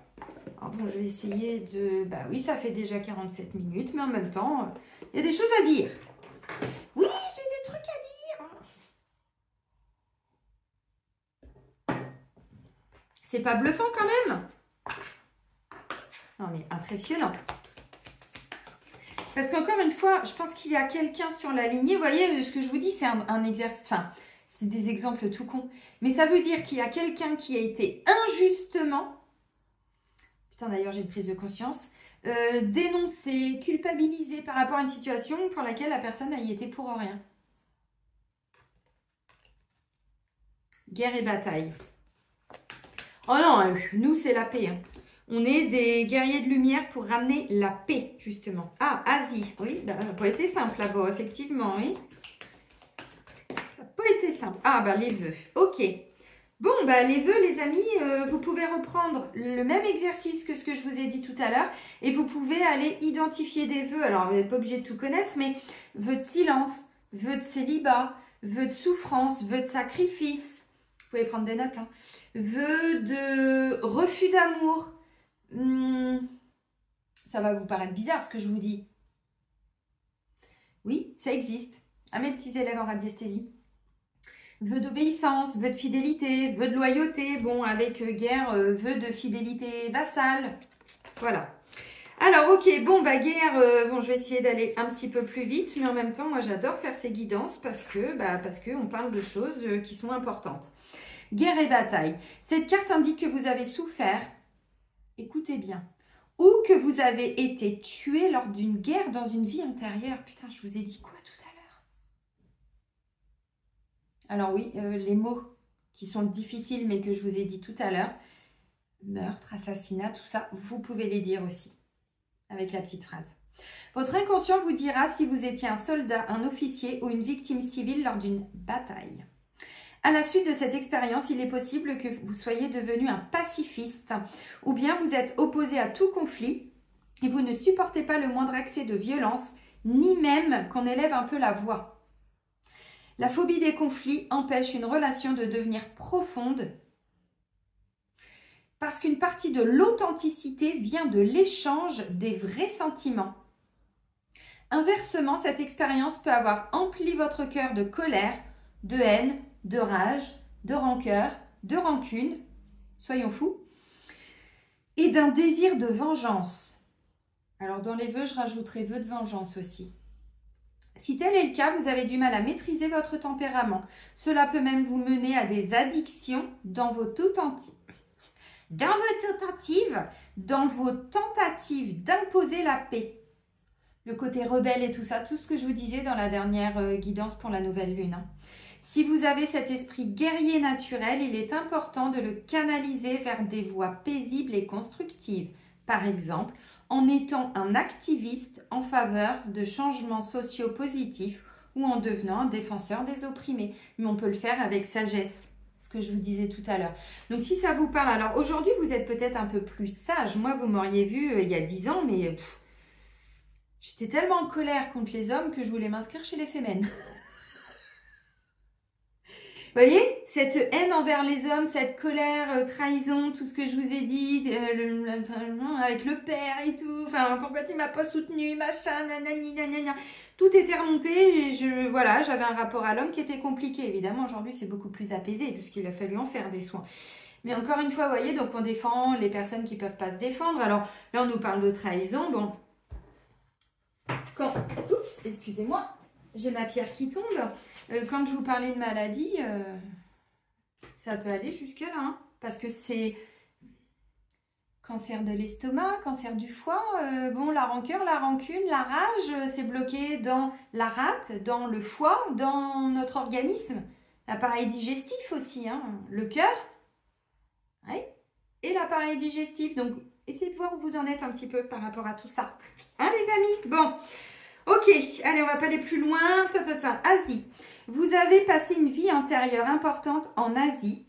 [SPEAKER 1] Alors bon, je vais essayer de... oui, ça fait déjà 47 minutes, mais en même temps, il y a des choses à dire. Oui, j'ai des trucs à dire. C'est pas bluffant quand même? Non, mais impressionnant. Parce qu'encore une fois, je pense qu'il y a quelqu'un sur la lignée. Vous voyez, ce que je vous dis, c'est un exercice... Enfin, c'est des exemples tout cons. Mais ça veut dire qu'il y a quelqu'un qui a été injustement... Putain, d'ailleurs, j'ai une prise de conscience. Dénoncé, culpabilisé par rapport à une situation pour laquelle la personne a y été pour rien. Guerre et bataille. Oh non, nous, c'est la paix. Hein. On est des guerriers de lumière pour ramener la paix, justement. Ah, Asie. Oui, ça n'a pas été simple là-bas, effectivement, oui. Ça n'a pas été simple. Ah, les vœux. Ok. Bon, les vœux, les amis, vous pouvez reprendre le même exercice que ce que je vous ai dit tout à l'heure et vous pouvez aller identifier des vœux. Alors, vous n'êtes pas obligé de tout connaître, mais vœux de silence, vœux de célibat, vœux de souffrance, vœux de sacrifice. Vous pouvez prendre des notes. Hein. Vœux de refus d'amour. Ça va vous paraître bizarre ce que je vous dis. Oui, ça existe. À mes petits élèves en radiesthésie. Vœux d'obéissance, vœux de fidélité, vœux de loyauté. Bon, avec guerre, vœux de fidélité vassale. Voilà. Alors, ok, guerre, je vais essayer d'aller un petit peu plus vite. Mais en même temps, moi, j'adore faire ces guidances parce que on parle de choses qui sont importantes. Guerre et bataille. Cette carte indique que vous avez souffert, écoutez bien, ou que vous avez été tué lors d'une guerre dans une vie antérieure. Putain, je vous ai dit quoi tout à l'heure? Alors oui, les mots qui sont difficiles, mais que je vous ai dit tout à l'heure, meurtre, assassinat, tout ça, vous pouvez les dire aussi, avec la petite phrase. Votre inconscient vous dira si vous étiez un soldat, un officier ou une victime civile lors d'une bataille. À la suite de cette expérience, il est possible que vous soyez devenu un pacifiste ou bien vous êtes opposé à tout conflit et vous ne supportez pas le moindre accès de violence, ni même qu'on élève un peu la voix. La phobie des conflits empêche une relation de devenir profonde parce qu'une partie de l'authenticité vient de l'échange des vrais sentiments. Inversement, cette expérience peut avoir empli votre cœur de colère, de haine, de rage, de rancœur, de rancune, soyons fous, et d'un désir de vengeance. Alors dans les vœux, je rajouterai vœux de vengeance aussi. Si tel est le cas, vous avez du mal à maîtriser votre tempérament. Cela peut même vous mener à des addictions dans vos tentatives d'imposer la paix. Le côté rebelle et tout ça, tout ce que je vous disais dans la dernière guidance pour la nouvelle lune. Si vous avez cet esprit guerrier naturel, il est important de le canaliser vers des voies paisibles et constructives. Par exemple, en étant un activiste en faveur de changements sociaux positifs ou en devenant un défenseur des opprimés. Mais on peut le faire avec sagesse, ce que je vous disais tout à l'heure. Donc si ça vous parle, alors aujourd'hui vous êtes peut-être un peu plus sage. Moi vous m'auriez vu il y a 10 ans, mais j'étais tellement en colère contre les hommes que je voulais m'inscrire chez les Femen. Vous voyez, cette haine envers les hommes, cette colère, trahison, tout ce que je vous ai dit, avec le père et tout, enfin, pourquoi tu m'as pas soutenu, machin, nanani, nanana. Tout était remonté et voilà, j'avais un rapport à l'homme qui était compliqué. Évidemment, aujourd'hui, c'est beaucoup plus apaisé puisqu'il a fallu en faire des soins. Mais encore une fois, vous voyez, donc on défend les personnes qui ne peuvent pas se défendre. Alors là, on nous parle de trahison. Bon, oups, excusez-moi, j'ai ma pierre qui tombe. Quand je vous parlais de maladie, ça peut aller jusque là, hein, parce que c'est cancer de l'estomac, cancer du foie, bon, la rancœur, la rancune, la rage, c'est bloqué dans la rate, dans le foie, dans notre organisme. L'appareil digestif aussi, hein, le cœur, ouais, et l'appareil digestif. Donc, essayez de voir où vous en êtes un petit peu par rapport à tout ça. Hein, les amis? Bon, ok, allez, on va pas aller plus loin. Asie. Vous avez passé une vie antérieure importante en Asie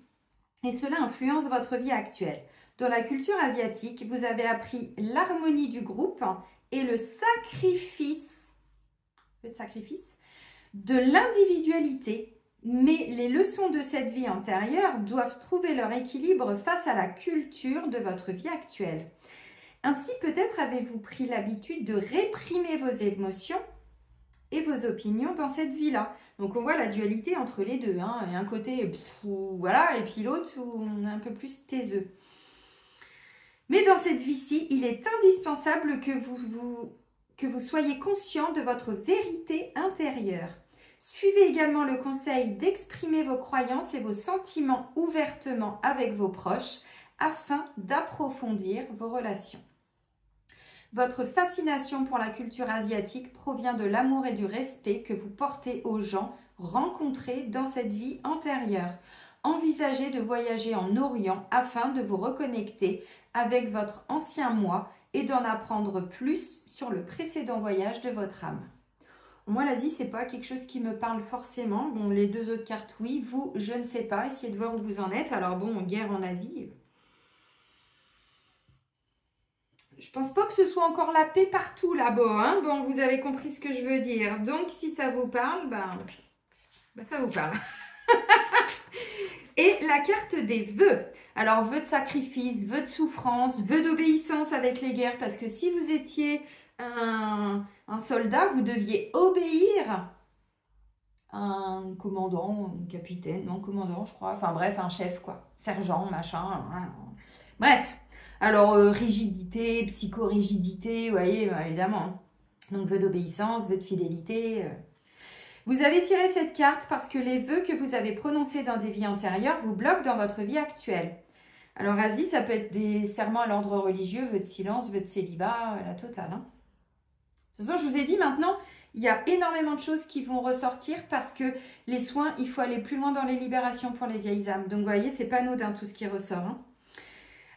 [SPEAKER 1] et cela influence votre vie actuelle. Dans la culture asiatique, vous avez appris l'harmonie du groupe et le sacrifice de l'individualité. Mais les leçons de cette vie antérieure doivent trouver leur équilibre face à la culture de votre vie actuelle. Ainsi, peut-être avez-vous pris l'habitude de réprimer vos émotions et vos opinions dans cette vie-là. Donc, on voit la dualité entre les deux. Hein. Il y a un côté, voilà, et puis l'autre où on est un peu plus taiseux. Mais dans cette vie-ci, il est indispensable que vous soyez conscient de votre vérité intérieure. Suivez également le conseil d'exprimer vos croyances et vos sentiments ouvertement avec vos proches afin d'approfondir vos relations. Votre fascination pour la culture asiatique provient de l'amour et du respect que vous portez aux gens rencontrés dans cette vie antérieure. Envisagez de voyager en Orient afin de vous reconnecter avec votre ancien moi et d'en apprendre plus sur le précédent voyage de votre âme. Moi, l'Asie, c'est pas quelque chose qui me parle forcément. Bon, les deux autres cartes, oui. Vous, je ne sais pas. Essayez de voir où vous en êtes. Alors bon, guerre en Asie. Je pense pas que ce soit encore la paix partout là-bas. Hein. Bon, vous avez compris ce que je veux dire. Donc, si ça vous parle, ça vous parle. Et la carte des vœux. Alors, vœux de sacrifice, vœux de souffrance, vœux d'obéissance avec les guerres. Parce que si vous étiez un soldat, vous deviez obéir à un commandant, un capitaine, non, commandant, je crois. Enfin, bref, un chef, quoi. Sergent, machin. Bref. Alors, rigidité, psychorigidité, vous voyez, évidemment. Donc, vœux d'obéissance, vœux de fidélité. Vous avez tiré cette carte parce que les vœux que vous avez prononcés dans des vies antérieures vous bloquent dans votre vie actuelle. Alors, Asie, ça peut être des serments à l'ordre religieux, vœux de silence, vœux de célibat, la totale. Hein. De toute façon, je vous ai dit maintenant, il y a énormément de choses qui vont ressortir parce que les soins, il faut aller plus loin dans les libérations pour les vieilles âmes. Donc, vous voyez, c'est pas anodin tout ce qui ressort. Hein.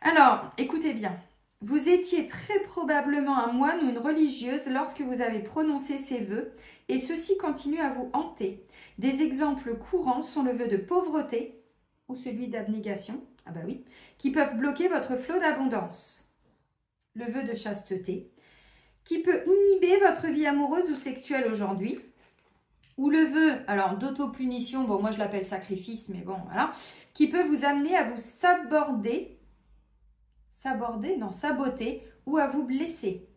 [SPEAKER 1] Alors, écoutez bien. Vous étiez très probablement un moine ou une religieuse lorsque vous avez prononcé ces vœux et ceux-ci continuent à vous hanter. Des exemples courants sont le vœu de pauvreté ou celui d'abnégation, ah bah oui, qui peuvent bloquer votre flot d'abondance. Le vœu de chasteté, qui peut inhiber votre vie amoureuse ou sexuelle aujourd'hui. Ou le vœu, alors d'autopunition, bon moi je l'appelle sacrifice, mais bon voilà, qui peut vous amener à vous saboter ou à vous blesser.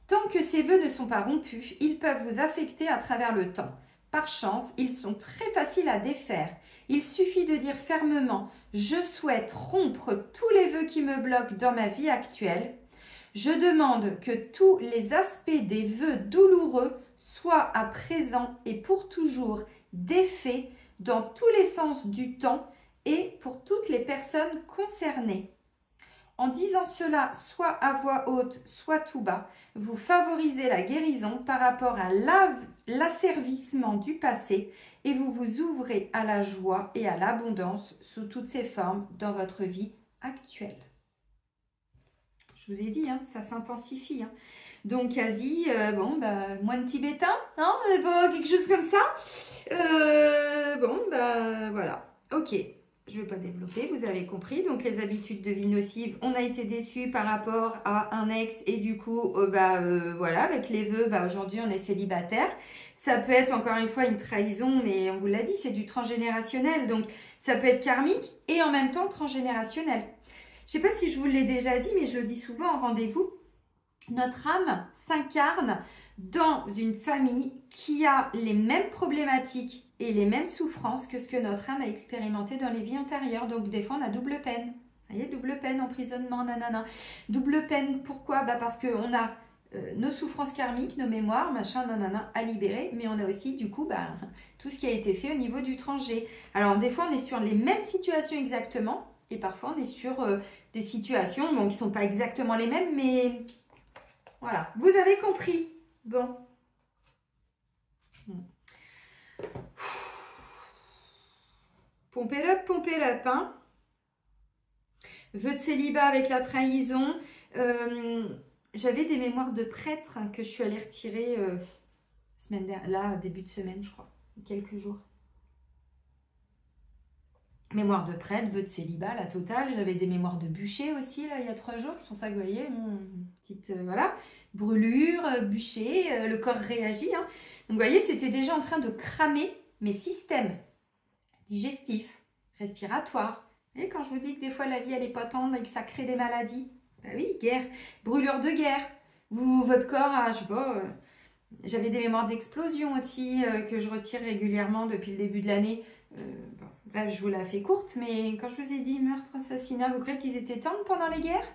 [SPEAKER 1] Tant que ces vœux ne sont pas rompus, ils peuvent vous affecter à travers le temps. Par chance, ils sont très faciles à défaire. Il suffit de dire fermement « Je souhaite rompre tous les vœux qui me bloquent dans ma vie actuelle. Je demande que tous les aspects des vœux douloureux soient à présent et pour toujours défaits dans tous les sens du temps et pour toutes les personnes concernées. » En disant cela soit à voix haute, soit tout bas, vous favorisez la guérison par rapport à l'asservissement du passé et vous vous ouvrez à la joie et à l'abondance sous toutes ses formes dans votre vie actuelle. Je vous ai dit, hein, ça s'intensifie. Hein. Donc, quasi, moine tibétain, non, quelque chose comme ça. Voilà. Ok. Je ne vais pas développer, vous avez compris. Donc, les habitudes de vie nocives, on a été déçus par rapport à un ex et du coup, voilà, avec les vœux, aujourd'hui, on est célibataire. Ça peut être, encore une fois, une trahison, mais on vous l'a dit, c'est du transgénérationnel. Donc, ça peut être karmique et en même temps transgénérationnel. Je ne sais pas si je vous l'ai déjà dit, mais je le dis souvent en rendez-vous. Notre âme s'incarne dans une famille qui a les mêmes problématiques et les mêmes souffrances que ce que notre âme a expérimenté dans les vies antérieures. Donc, des fois, on a double peine. Vous voyez, double peine, emprisonnement, nanana. Double peine, pourquoi? Parce qu'on a nos souffrances karmiques, nos mémoires, machin, nanana, à libérer. Mais on a aussi, du coup, tout ce qui a été fait au niveau du transgé. Alors, des fois, on est sur les mêmes situations exactement. Et parfois, on est sur des situations qui ne sont pas exactement les mêmes, mais voilà. Vous avez compris. Bon. Pompez-le, hein. Vœu de célibat avec la trahison. J'avais des mémoires de prêtre que je suis allée retirer semaine dernière, là, début de semaine, je crois, quelques jours. Mémoire de prêtre, vœu de célibat, la totale. J'avais des mémoires de bûcher aussi, là, il y a 3 jours. C'est pour ça que vous voyez, petite, voilà, brûlure, bûcher, le corps réagit. Hein. Donc, vous voyez, c'était déjà en train de cramer mes systèmes digestifs, respiratoires. Et quand je vous dis que des fois, la vie, elle n'est pas tendre et que ça crée des maladies, oui, guerre, brûlure de guerre. Votre corps a, je sais pas... J'avais des mémoires d'explosion aussi que je retire régulièrement depuis le début de l'année. Bref, je vous la fais courte, mais quand je vous ai dit meurtre, assassinat, vous croyez qu'ils étaient tendres pendant les guerres?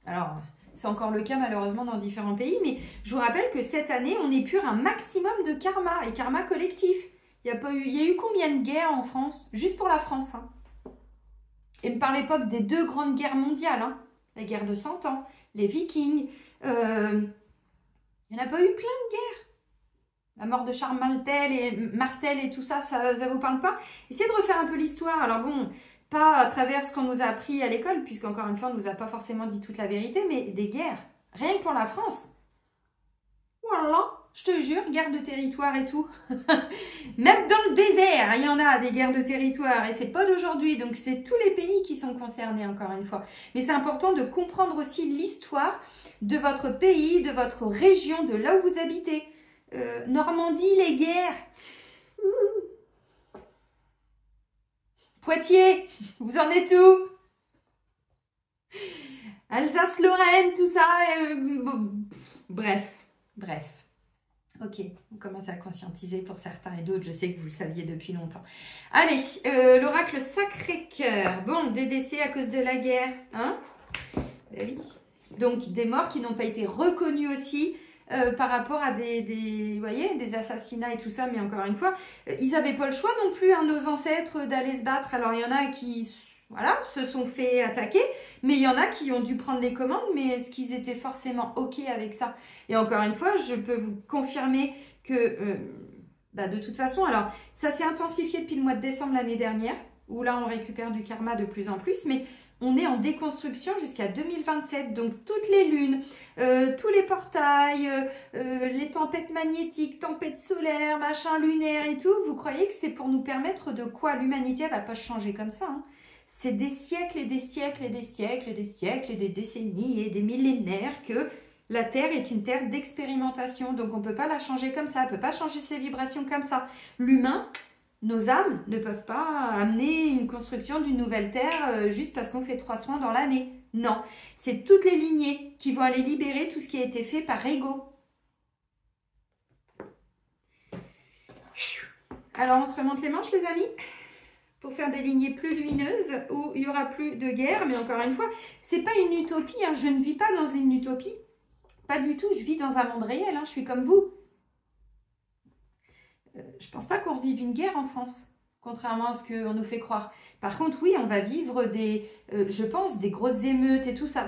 [SPEAKER 1] Alors, c'est encore le cas malheureusement dans différents pays, mais je vous rappelle que cette année, on épure un maximum de karma et karma collectif. Il y a eu combien de guerres en France? Juste pour la France. Hein. Et par l'époque des 2 grandes guerres mondiales, hein. La guerre de 100 ans, les Vikings... Il n'y en a pas eu plein de guerres. La mort de Charles Martel et tout ça, ça vous parle pas? Essayez de refaire un peu l'histoire. Alors bon, pas à travers ce qu'on nous a appris à l'école, puisqu'encore une fois, on ne nous a pas forcément dit toute la vérité, mais des guerres. Rien que pour la France. Voilà, je te jure, guerre de territoire et tout. Même dans le désert, il y en a des guerres de territoire. Et c'est pas d'aujourd'hui, donc c'est tous les pays qui sont concernés, encore une fois. Mais c'est important de comprendre aussi l'histoire de votre pays, de votre région, de là où vous habitez. Normandie, les guerres. Poitiers, vous en êtes où? Alsace-Lorraine, tout ça. Bref. Ok, on commence à conscientiser pour certains et d'autres. Je sais que vous le saviez depuis longtemps. Allez, l'oracle Sacré-Cœur. Bon, des décès à cause de la guerre. Hein? Oui. Donc, des morts qui n'ont pas été reconnus aussi par rapport à vous voyez, des assassinats et tout ça. Mais encore une fois, ils n'avaient pas le choix non plus, hein, nos ancêtres, d'aller se battre. Alors, il y en a qui voilà, se sont fait attaquer. Mais il y en a qui ont dû prendre les commandes, mais est-ce qu'ils étaient forcément OK avec ça? Et encore une fois, je peux vous confirmer que de toute façon, alors ça s'est intensifié depuis le mois de décembre l'année dernière, où là on récupère du karma de plus en plus, mais on est en déconstruction jusqu'à 2027. Donc toutes les lunes, tous les portails, les tempêtes magnétiques, tempêtes solaires, machin lunaire et tout, vous croyez que c'est pour nous permettre de quoi? L'humanité, elle va pas changer comme ça, hein. C'est des siècles et des siècles et des siècles et des siècles et des décennies et des millénaires que la Terre est une terre d'expérimentation. Donc on ne peut pas la changer comme ça, on ne peut pas changer ses vibrations comme ça. L'humain, nos âmes ne peuvent pas amener une construction d'une nouvelle Terre juste parce qu'on fait 3 soins dans l'année. Non, c'est toutes les lignées qui vont aller libérer tout ce qui a été fait par ego. Alors on se remonte les manches les amis, pour faire des lignées plus lumineuses où il n'y aura plus de guerre. Mais encore une fois, c'est pas une utopie, hein. Je ne vis pas dans une utopie. Pas du tout, je vis dans un monde réel, hein. Je suis comme vous. Je pense pas qu'on revive une guerre en France, contrairement à ce qu'on nous fait croire. Par contre, oui, on va vivre je pense, des grosses émeutes et tout ça.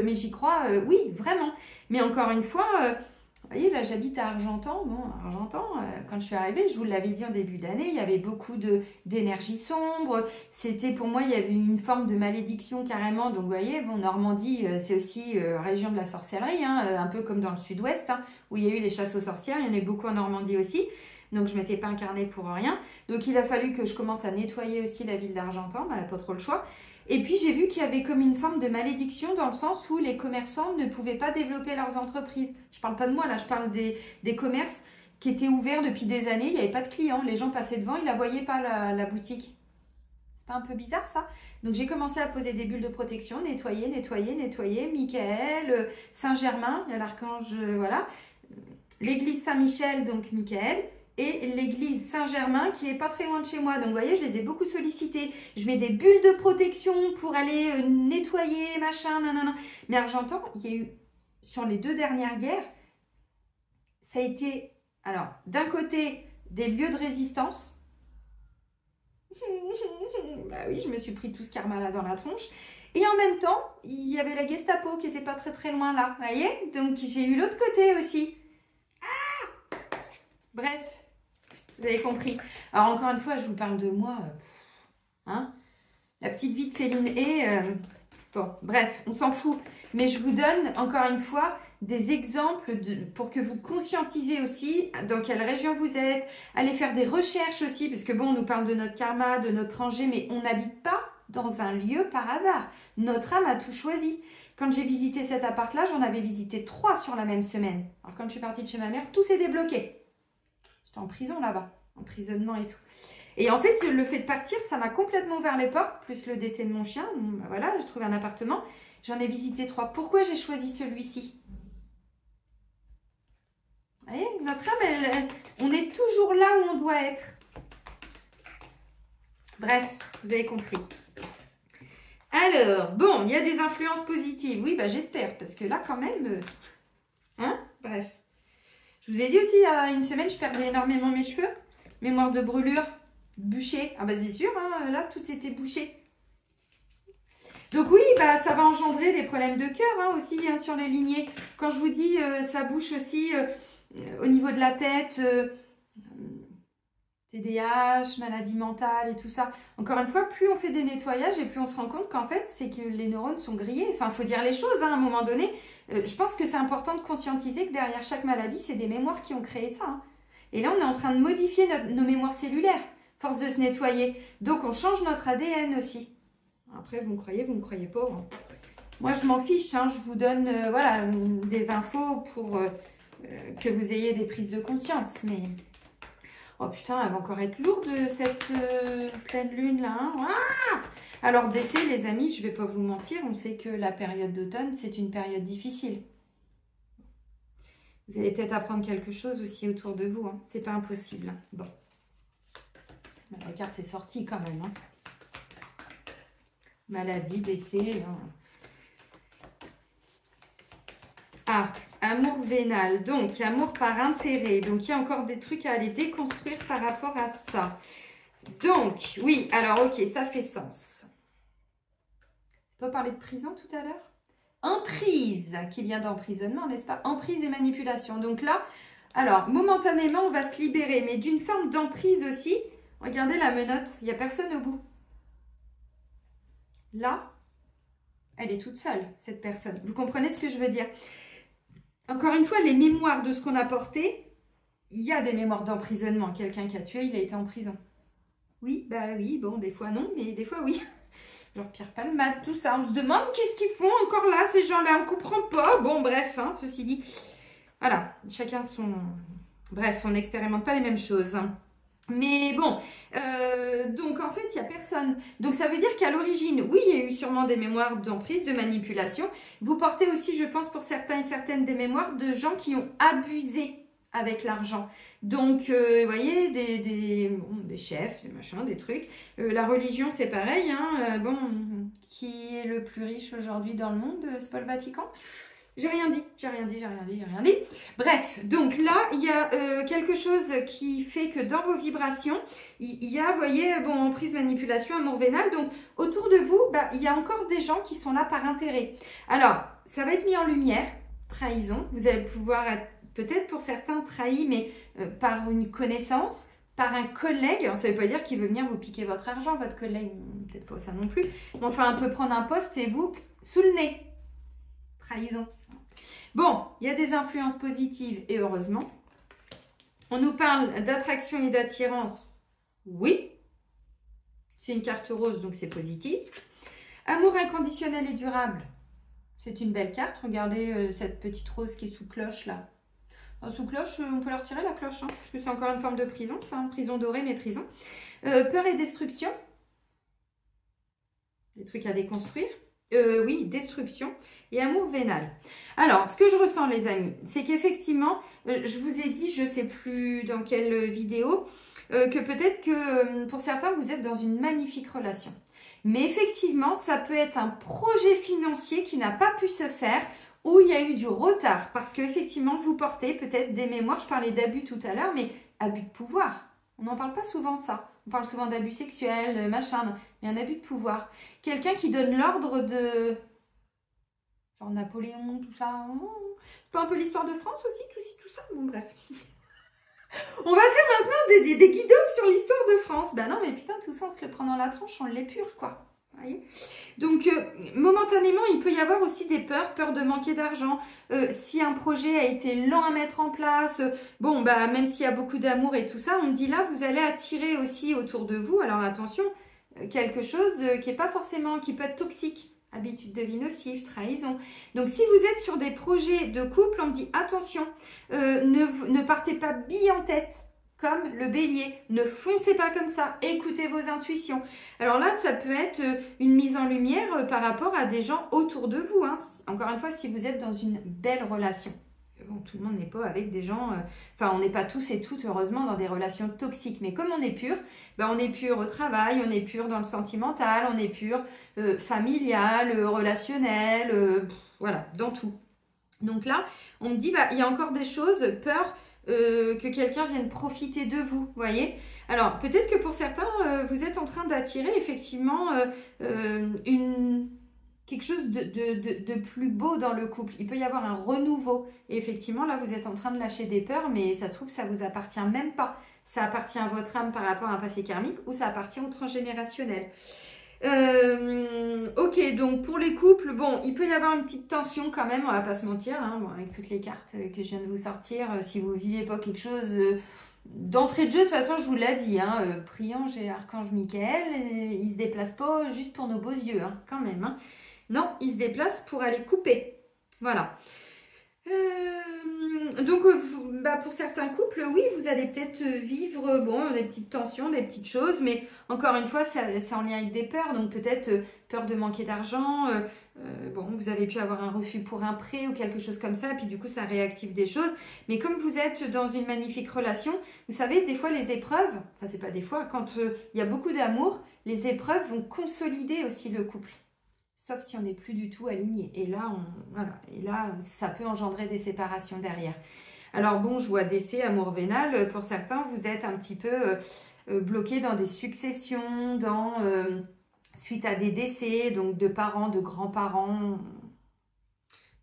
[SPEAKER 1] Mais j'y crois, oui, vraiment. Mais encore une fois, vous voyez, là, j'habite à Argentan. Bon, Argentan, quand je suis arrivée, je vous l'avais dit en début d'année, il y avait beaucoup d'énergie sombre. C'était, pour moi, il y avait une forme de malédiction carrément. Donc, vous voyez, bon, Normandie, c'est aussi région de la sorcellerie, hein, un peu comme dans le sud-ouest, hein, où il y a eu les chasses aux sorcières. Il y en a eu beaucoup en Normandie aussi. Donc, je ne m'étais pas incarnée pour rien. Donc, il a fallu que je commence à nettoyer aussi la ville d'Argentan. Pas trop le choix. Et puis, j'ai vu qu'il y avait comme une forme de malédiction dans le sens où les commerçants ne pouvaient pas développer leurs entreprises. Je ne parle pas de moi, là, je parle des commerces qui étaient ouverts depuis des années. Il n'y avait pas de clients. Les gens passaient devant, ils ne la voyaient pas, la boutique. C'est pas un peu bizarre, ça? Donc, j'ai commencé à poser des bulles de protection, nettoyer. Michael, Saint-Germain, il y a l'archange, voilà. L'église Saint-Michel, donc Michael. Et l'église Saint-Germain qui est pas très loin de chez moi. Donc, vous voyez, je les ai beaucoup sollicités. Je mets des bulles de protection pour aller nettoyer, machin, nanana. Mais Argentan, il y a eu, sur les 2 dernières guerres, ça a été, alors, d'un côté, des lieux de résistance. Bah oui, je me suis pris tout ce karma là dans la tronche. Et en même temps, il y avait la Gestapo qui était pas très très loin là. Vous voyez? Donc, j'ai eu l'autre côté aussi. Ah! Bref. Vous avez compris. Alors, encore une fois, je vous parle de moi. Hein, la petite vie de Céline et... bon, bref, on s'en fout. Mais je vous donne, encore une fois, des exemples pour que vous conscientisez aussi dans quelle région vous êtes. Allez faire des recherches aussi, parce que bon, on nous parle de notre karma, de notre rangée, mais on n'habite pas dans un lieu par hasard. Notre âme a tout choisi. Quand j'ai visité cet appart-là, j'en avais visité 3 sur la même semaine. Alors, quand je suis partie de chez ma mère, tout s'est débloqué. J'étais en prison là-bas, emprisonnement et tout. Et en fait, le fait de partir, ça m'a complètement ouvert les portes, plus le décès de mon chien. Donc, voilà, j'ai trouvé un appartement. J'en ai visité 3. Pourquoi j'ai choisi celui-ci? Vous voyez, notre âme, on est toujours là où on doit être. Bref, vous avez compris. Alors, bon, il y a des influences positives. Oui, bah j'espère, parce que là, quand même... hein? Bref. Je vous ai dit aussi, il y a une semaine, je perdais énormément mes cheveux. Mémoire de brûlure, bûché. Ah bah c'est sûr, hein, là, tout était bouché. Donc oui, bah, ça va engendrer des problèmes de cœur hein, aussi hein, sur les lignées. Quand je vous dis, ça bouche aussi au niveau de la tête, TDAH, maladie mentale et tout ça. Encore une fois, plus on fait des nettoyages et plus on se rend compte qu'en fait, c'est que les neurones sont grillés. Enfin, il faut dire les choses hein, à un moment donné. Je pense que c'est important de conscientiser que derrière chaque maladie, c'est des mémoires qui ont créé ça. Hein. Et là, on est en train de modifier nos mémoires cellulaires, force de se nettoyer. Donc, on change notre ADN aussi. Après, vous me croyez pas. Hein. Moi, je m'en fiche. Hein. Je vous donne voilà, des infos pour que vous ayez des prises de conscience. Mais... oh putain, elle va encore être lourde cette pleine lune là. Hein. Ah alors, décès, les amis, je vais pas vous mentir, on sait que la période d'automne, c'est une période difficile. Vous allez peut-être apprendre quelque chose aussi autour de vous. Hein. C'est pas impossible. Bon. La carte est sortie quand même. Hein. Maladie, décès. Hein. Ah, amour vénal. Donc, amour par intérêt. Donc, il y a encore des trucs à aller déconstruire par rapport à ça. Donc, oui, alors, ok, ça fait sens. doit parler de prison tout à l'heure. Emprise, qui vient d'emprisonnement, n'est-ce pas? Emprise et manipulation. Donc là, alors, momentanément, on va se libérer, mais d'une forme d'emprise aussi. Regardez la menotte, il n'y a personne au bout. Là, elle est toute seule, cette personne. Vous comprenez ce que je veux dire? Encore une fois, les mémoires de ce qu'on a porté, il y a des mémoires d'emprisonnement. Quelqu'un qui a tué, il a été en prison. Oui, bah oui, bon, des fois non, mais des fois oui. Genre Pierre Palmade, tout ça. On se demande qu'est-ce qu'ils font encore là, ces gens-là, on comprend pas. Bon, bref, hein, ceci dit. Voilà, chacun son... Bref, on n'expérimente pas les mêmes choses. Mais bon, donc en fait, il n'y a personne. Donc ça veut dire qu'à l'origine, oui, il y a eu sûrement des mémoires d'emprise, de manipulation. Vous portez aussi, je pense, pour certains et certaines, des mémoires de gens qui ont abusé avec l'argent. Donc, vous voyez, des chefs, des machins, des trucs. La religion, c'est pareil. Hein. Bon, qui est le plus riche aujourd'hui dans le monde? C'est pas le Vatican? J'ai rien dit. Bref, donc là, il y a quelque chose qui fait que dans vos vibrations, il y a, vous voyez, bon, emprise, manipulation, amour vénal. Donc, autour de vous, bah, il y a encore des gens qui sont là par intérêt. Alors, ça va être mis en lumière, trahison. Vous allez pouvoir être, peut-être pour certains, trahis, mais par une connaissance, par un collègue. Alors, ça ne veut pas dire qu'il veut venir vous piquer votre argent, votre collègue, peut-être pas ça non plus. Mais enfin, un peu prendre un poste et vous, sous le nez. Trahison. Bon, il y a des influences positives et heureusement. On nous parle d'attraction et d'attirance. Oui. C'est une carte rose, donc c'est positif. Amour inconditionnel et durable. C'est une belle carte. Regardez cette petite rose qui est sous cloche là. Alors, sous cloche, on peut leur retirer la cloche, hein, parce que c'est encore une forme de prison. C'est une prison dorée, mais prison. Peur et destruction. Des trucs à déconstruire. Oui, destruction et amour vénal. Alors, ce que je ressens, les amis, c'est qu'effectivement, je vous ai dit, je ne sais plus dans quelle vidéo, que peut-être que pour certains, vous êtes dans une magnifique relation. Mais effectivement, ça peut être un projet financier qui n'a pas pu se faire, où il y a eu du retard, parce qu'effectivement, vous portez peut-être des mémoires, je parlais d'abus tout à l'heure, mais abus de pouvoir. On n'en parle pas souvent de ça. On parle souvent d'abus sexuels, machin, mais un abus de pouvoir. Quelqu'un qui donne l'ordre de... Genre Napoléon, tout ça. C'est pas un peu l'histoire de France aussi, tout ça. Bon, bref. On va faire maintenant des guidoles sur l'histoire de France. Ben non, mais putain, tout ça, on se le prend dans la tronche, on l'épure, quoi. Voyez. Donc, momentanément, il peut y avoir aussi des peurs, peur de manquer d'argent. Si un projet a été lent à mettre en place, bon, bah, même s'il y a beaucoup d'amour et tout ça, on dit là, vous allez attirer aussi autour de vous, alors attention, quelque chose qui est pas forcément, qui peut être toxique. Habitude de vie nocive, trahison. Donc, si vous êtes sur des projets de couple, on dit attention, ne partez pas bille en tête. Comme le bélier, ne foncez pas comme ça, écoutez vos intuitions. Alors là, ça peut être une mise en lumière par rapport à des gens autour de vous. Hein. Encore une fois, si vous êtes dans une belle relation. Bon, tout le monde n'est pas avec des gens... Enfin, on n'est pas tous et toutes, heureusement, dans des relations toxiques. Mais comme on est pur, ben on est pur au travail, on est pur dans le sentimental, on est pur familial, relationnel, voilà, dans tout. Donc là, on me dit, bah, il y a encore des choses, peur... que quelqu'un vienne profiter de vous, voyez. Alors, peut-être que pour certains, vous êtes en train d'attirer effectivement quelque chose de plus beau dans le couple. Il peut y avoir un renouveau. Et effectivement, là, vous êtes en train de lâcher des peurs, mais ça se trouve, ça vous appartient même pas. Ça appartient à votre âme par rapport à un passé karmique ou ça appartient au transgénérationnel. Ok, donc pour les couples, bon, il peut y avoir une petite tension quand même, on va pas se mentir, hein, bon, avec toutes les cartes que je viens de vous sortir, si vous vivez pas quelque chose d'entrée de jeu, de toute façon je vous l'ai dit, hein, Priange et Archange Michael, ils se déplacent pas juste pour nos beaux yeux, hein, quand même, hein. Non, ils se déplacent pour aller couper, voilà. Donc, bah, pour certains couples, oui, vous allez peut-être vivre bon, des petites tensions, des petites choses, mais encore une fois, c'est en lien avec des peurs, donc peut-être peur de manquer d'argent, bon, vous avez pu avoir un refus pour un prêt ou quelque chose comme ça, puis du coup, ça réactive des choses, mais comme vous êtes dans une magnifique relation, vous savez, des fois, les épreuves, enfin, c'est pas des fois, quand il y a beaucoup d'amour, les épreuves vont consolider aussi le couple. Sauf si on n'est plus du tout aligné. Et là, voilà. Et là, ça peut engendrer des séparations derrière. Alors bon, je vois décès, amour vénal. Pour certains, vous êtes un petit peu bloqué dans des successions, dans suite à des décès, donc de parents, de grands-parents,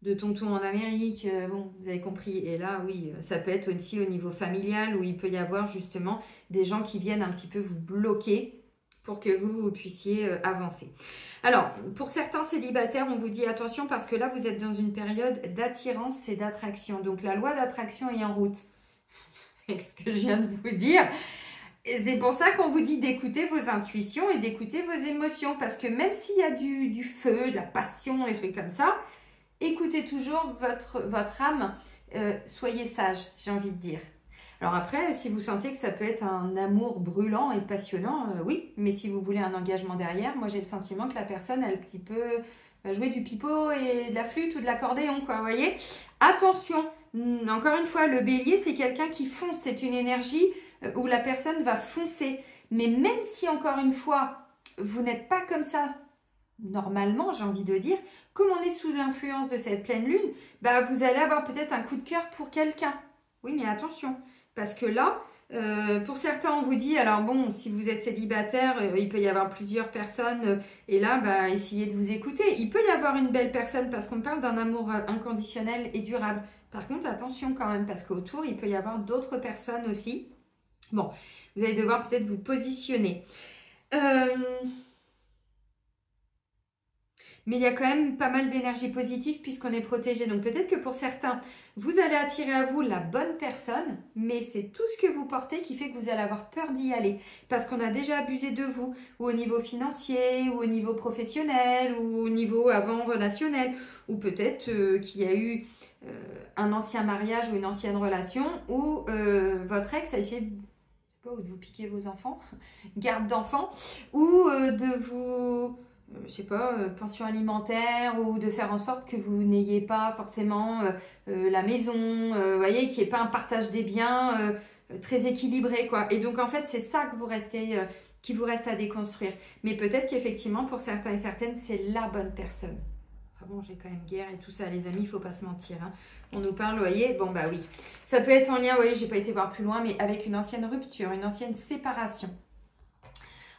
[SPEAKER 1] de tontons en Amérique, bon, vous avez compris. Et là, oui, ça peut être aussi au niveau familial où il peut y avoir justement des gens qui viennent un petit peu vous bloquer pour que vous puissiez avancer. Alors, pour certains célibataires, on vous dit attention parce que là, vous êtes dans une période d'attirance et d'attraction. Donc, la loi d'attraction est en route. Avec ce que je viens de vous dire. Et c'est pour ça qu'on vous dit d'écouter vos intuitions et d'écouter vos émotions. Parce que même s'il y a du feu, de la passion, des trucs comme ça, écoutez toujours votre âme, soyez sage, j'ai envie de dire. Alors après, si vous sentez que ça peut être un amour brûlant et passionnant, oui, mais si vous voulez un engagement derrière, moi j'ai le sentiment que la personne, elle, un petit peu, va jouer du pipeau et de la flûte ou de l'accordéon, quoi, vous voyez. Attention, encore une fois, le bélier, c'est quelqu'un qui fonce, c'est une énergie où la personne va foncer. Mais même si, encore une fois, vous n'êtes pas comme ça, normalement, j'ai envie de dire, comme on est sous l'influence de cette pleine lune, bah, vous allez avoir peut-être un coup de cœur pour quelqu'un. Oui, mais attention, parce que là, pour certains, on vous dit, alors bon, si vous êtes célibataire, il peut y avoir plusieurs personnes, et là, bah, essayez de vous écouter. Il peut y avoir une belle personne, parce qu'on parle d'un amour inconditionnel et durable. Par contre, attention quand même, parce qu'autour, il peut y avoir d'autres personnes aussi. Bon, vous allez devoir peut-être vous positionner. Mais il y a quand même pas mal d'énergie positive puisqu'on est protégé. Donc peut-être que pour certains, vous allez attirer à vous la bonne personne, mais c'est tout ce que vous portez qui fait que vous allez avoir peur d'y aller. Parce qu'on a déjà abusé de vous, ou au niveau financier, ou au niveau professionnel, ou au niveau avant relationnel, ou peut-être qu'il y a eu un ancien mariage ou une ancienne relation où votre ex a essayé de, je sais pas, ou de vous piquer vos enfants, garde d'enfants, ou de vous... je sais pas, pension alimentaire ou de faire en sorte que vous n'ayez pas forcément la maison, vous voyez, qu'il n'y ait pas un partage des biens très équilibré, quoi. Et donc, en fait, c'est ça que vous restez, qui vous reste à déconstruire. Mais peut-être qu'effectivement, pour certains et certaines, c'est la bonne personne. Enfin bon, j'ai quand même guerre et tout ça, les amis, il ne faut pas se mentir. Hein. On nous parle, vous voyez, bon, bah oui. Ça peut être en lien, vous voyez, j'ai pas été voir plus loin, mais avec une ancienne rupture, une ancienne séparation.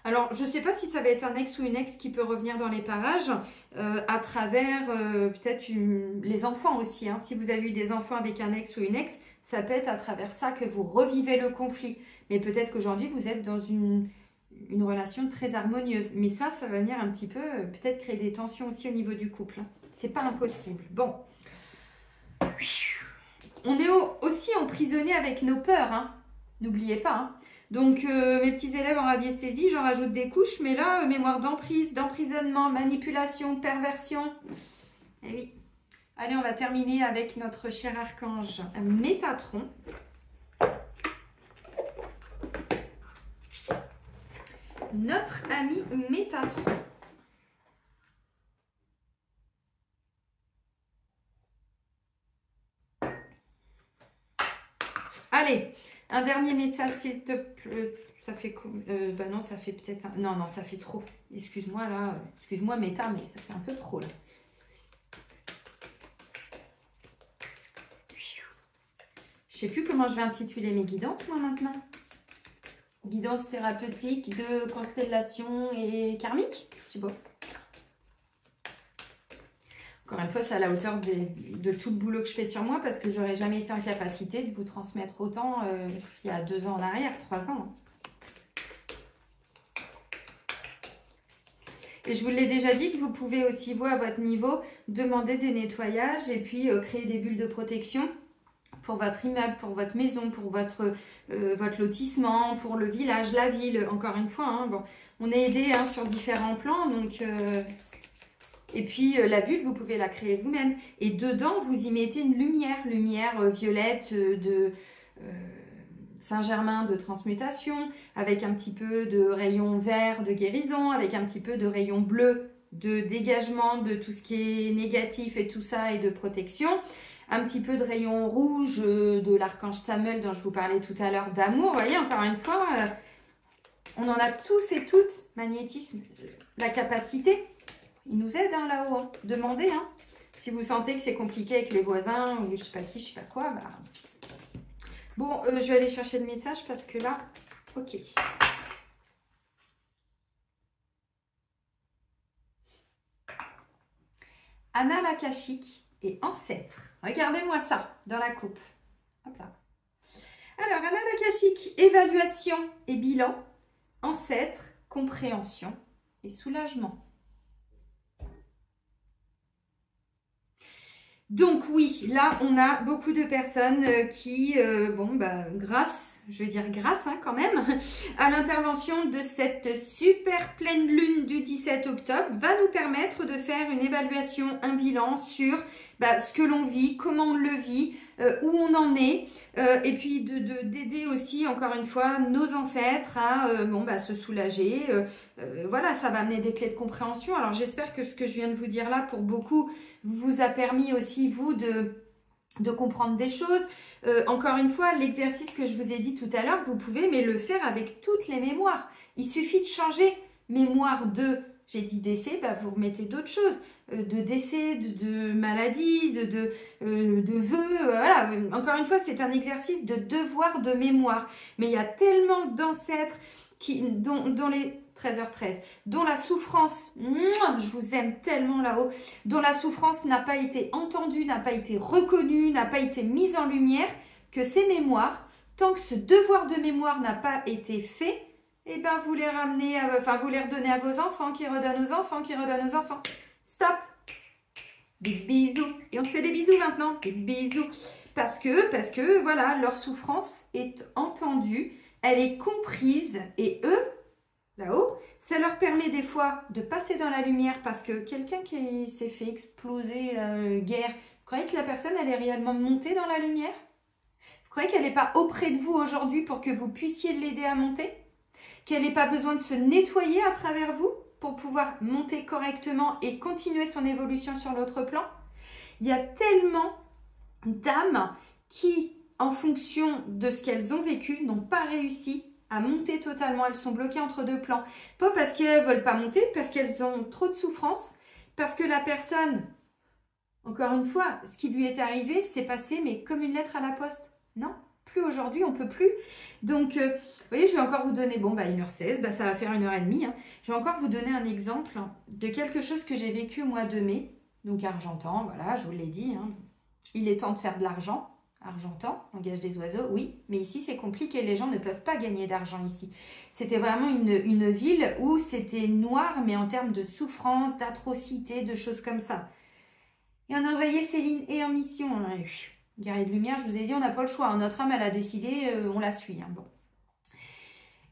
[SPEAKER 1] Alors, je ne sais pas si ça va être un ex ou une ex qui peut revenir dans les parages à travers peut-être les enfants aussi. Hein. Si vous avez eu des enfants avec un ex ou une ex, ça peut être à travers ça que vous revivez le conflit. Mais peut-être qu'aujourd'hui, vous êtes dans une relation très harmonieuse. Mais ça va venir un petit peu peut-être créer des tensions aussi au niveau du couple. Hein. C'est pas impossible. Bon. On est aussi emprisonné avec nos peurs. Hein. N'oubliez pas. Hein. Donc, mes petits élèves en radiesthésie, j'en rajoute des couches, mais là, mémoire d'emprise, d'emprisonnement, manipulation, perversion. Eh oui. Allez, on va terminer avec notre cher archange Métatron. Notre ami Métatron. Allez, un dernier message, s'il te plaît. Ça fait bah non, ça fait peut-être... Non, non, ça fait trop. Excuse-moi, là. Excuse-moi, Méta, mais ça fait un peu trop, là. Je sais plus comment je vais intituler mes guidances, moi, maintenant. Guidance thérapeutique de constellation et karmique. Je sais pas. Encore une fois, c'est à la hauteur de tout le boulot que je fais sur moi parce que j'aurais jamais été en capacité de vous transmettre autant il y a 2 ans en arrière, 3 ans. Et je vous l'ai déjà dit que vous pouvez aussi, vous, à votre niveau, demander des nettoyages et puis créer des bulles de protection pour votre immeuble, pour votre maison, pour votre lotissement, pour le village, la ville, encore une fois. Hein, bon, on est aidé hein, sur différents plans, donc... Et puis, la bulle, vous pouvez la créer vous-même. Et dedans, vous y mettez une lumière violette de Saint-Germain de transmutation, avec un petit peu de rayon vert de guérison, avec un petit peu de rayon bleu de dégagement de tout ce qui est négatif et tout ça, et de protection. Un petit peu de rayon rouge de l'archange Samuel dont je vous parlais tout à l'heure, d'amour. Vous voyez, encore une fois, on en a tous et toutes, magnétisme, la capacité. Il nous aide hein, là-haut. Hein. Demandez. Hein. Si vous sentez que c'est compliqué avec les voisins ou je sais pas qui, je sais pas quoi. Bah... Bon, je vais aller chercher le message parce que là, ok. annales akashiques et ancêtres. Regardez-moi ça dans la coupe. Hop là. Alors, annales akashiques, évaluation et bilan, ancêtres, compréhension et soulagement. Donc oui, là on a beaucoup de personnes qui, grâce quand même, à l'intervention de cette super pleine lune du 17 octobre, va nous permettre de faire une évaluation, un bilan sur ce que l'on vit, comment on le vit, où on en est, et puis d'aider aussi, encore une fois, nos ancêtres à se soulager. Voilà, ça va amener des clés de compréhension. Alors j'espère que ce que je viens de vous dire là, pour beaucoup, vous a permis aussi, vous, de comprendre des choses. Encore une fois, l'exercice que je vous ai dit tout à l'heure, vous pouvez le faire avec toutes les mémoires. Il suffit de changer mémoire j'ai dit décès, vous remettez d'autres choses, de décès, de maladie, de vœux, voilà. Encore une fois, c'est un exercice de devoir de mémoire. Mais il y a tellement d'ancêtres dont les 13h13, dont la souffrance, je vous aime tellement là-haut, dont la souffrance n'a pas été entendue, n'a pas été reconnue, n'a pas été mise en lumière, que ces mémoires, tant que ce devoir de mémoire n'a pas été fait, vous les ramenez, vous les redonnez à vos enfants, qui redonnent aux enfants, qui redonnent aux enfants. Stop! Big bisous. Et on te fait des bisous maintenant. Big bisous. Parce que voilà, leur souffrance est entendue, elle est comprise, et eux, là-haut, ça leur permet des fois de passer dans la lumière, parce que quelqu'un qui s'est fait exploser la guerre, vous croyez que la personne, elle est réellement montée dans la lumière? Vous croyez qu'elle n'est pas auprès de vous aujourd'hui pour que vous puissiez l'aider à monter? Qu'elle n'ait pas besoin de se nettoyer à travers vous pour pouvoir monter correctement et continuer son évolution sur l'autre plan? Il y a tellement d'âmes qui, en fonction de ce qu'elles ont vécu, n'ont pas réussi à monter totalement. Elles sont bloquées entre deux plans. Pas parce qu'elles ne veulent pas monter, parce qu'elles ont trop de souffrance, parce que la personne, encore une fois, ce qui lui est arrivé, c'est passé, mais comme une lettre à la poste. Non, plus aujourd'hui, on ne peut plus. Donc, vous voyez, je vais encore vous donner, 1h16, ça va faire 1h30. Hein. Je vais encore vous donner un exemple de quelque chose que j'ai vécu au mois de mai. Donc, Argentan, voilà, je vous l'ai dit. Hein. Il est temps de faire de l'argent. Argentan, langage des oiseaux, oui. Mais ici, c'est compliqué. Les gens ne peuvent pas gagner d'argent ici. C'était vraiment une ville où c'était noir, mais en termes de souffrance, d'atrocité, de choses comme ça. Et on a envoyé Céline et en mission. Guerrier de lumière, je vous ai dit, on n'a pas le choix. Notre âme, elle a décidé, on la suit. Hein, bon.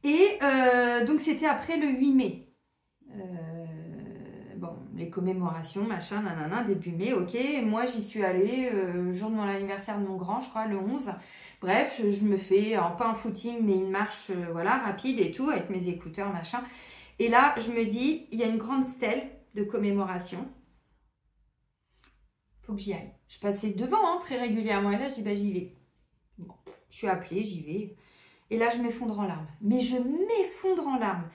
[SPEAKER 1] Et donc, c'était après le 8 mai. Les commémorations, machin, nanana, début mai, ok. Moi, j'y suis allée jour de mon anniversaire de mon grand, je crois, le 11. Bref, je me fais, pas un footing, mais une marche, voilà, rapide et tout, avec mes écouteurs, machin. Et là, je me dis, il y a une grande stèle de commémoration. Faut que j'y aille. Je passais devant très régulièrement et là, je dis, j'y vais. Bon, je suis appelée, j'y vais. Et là, je m'effondre en larmes. Mais je m'effondre en larmes.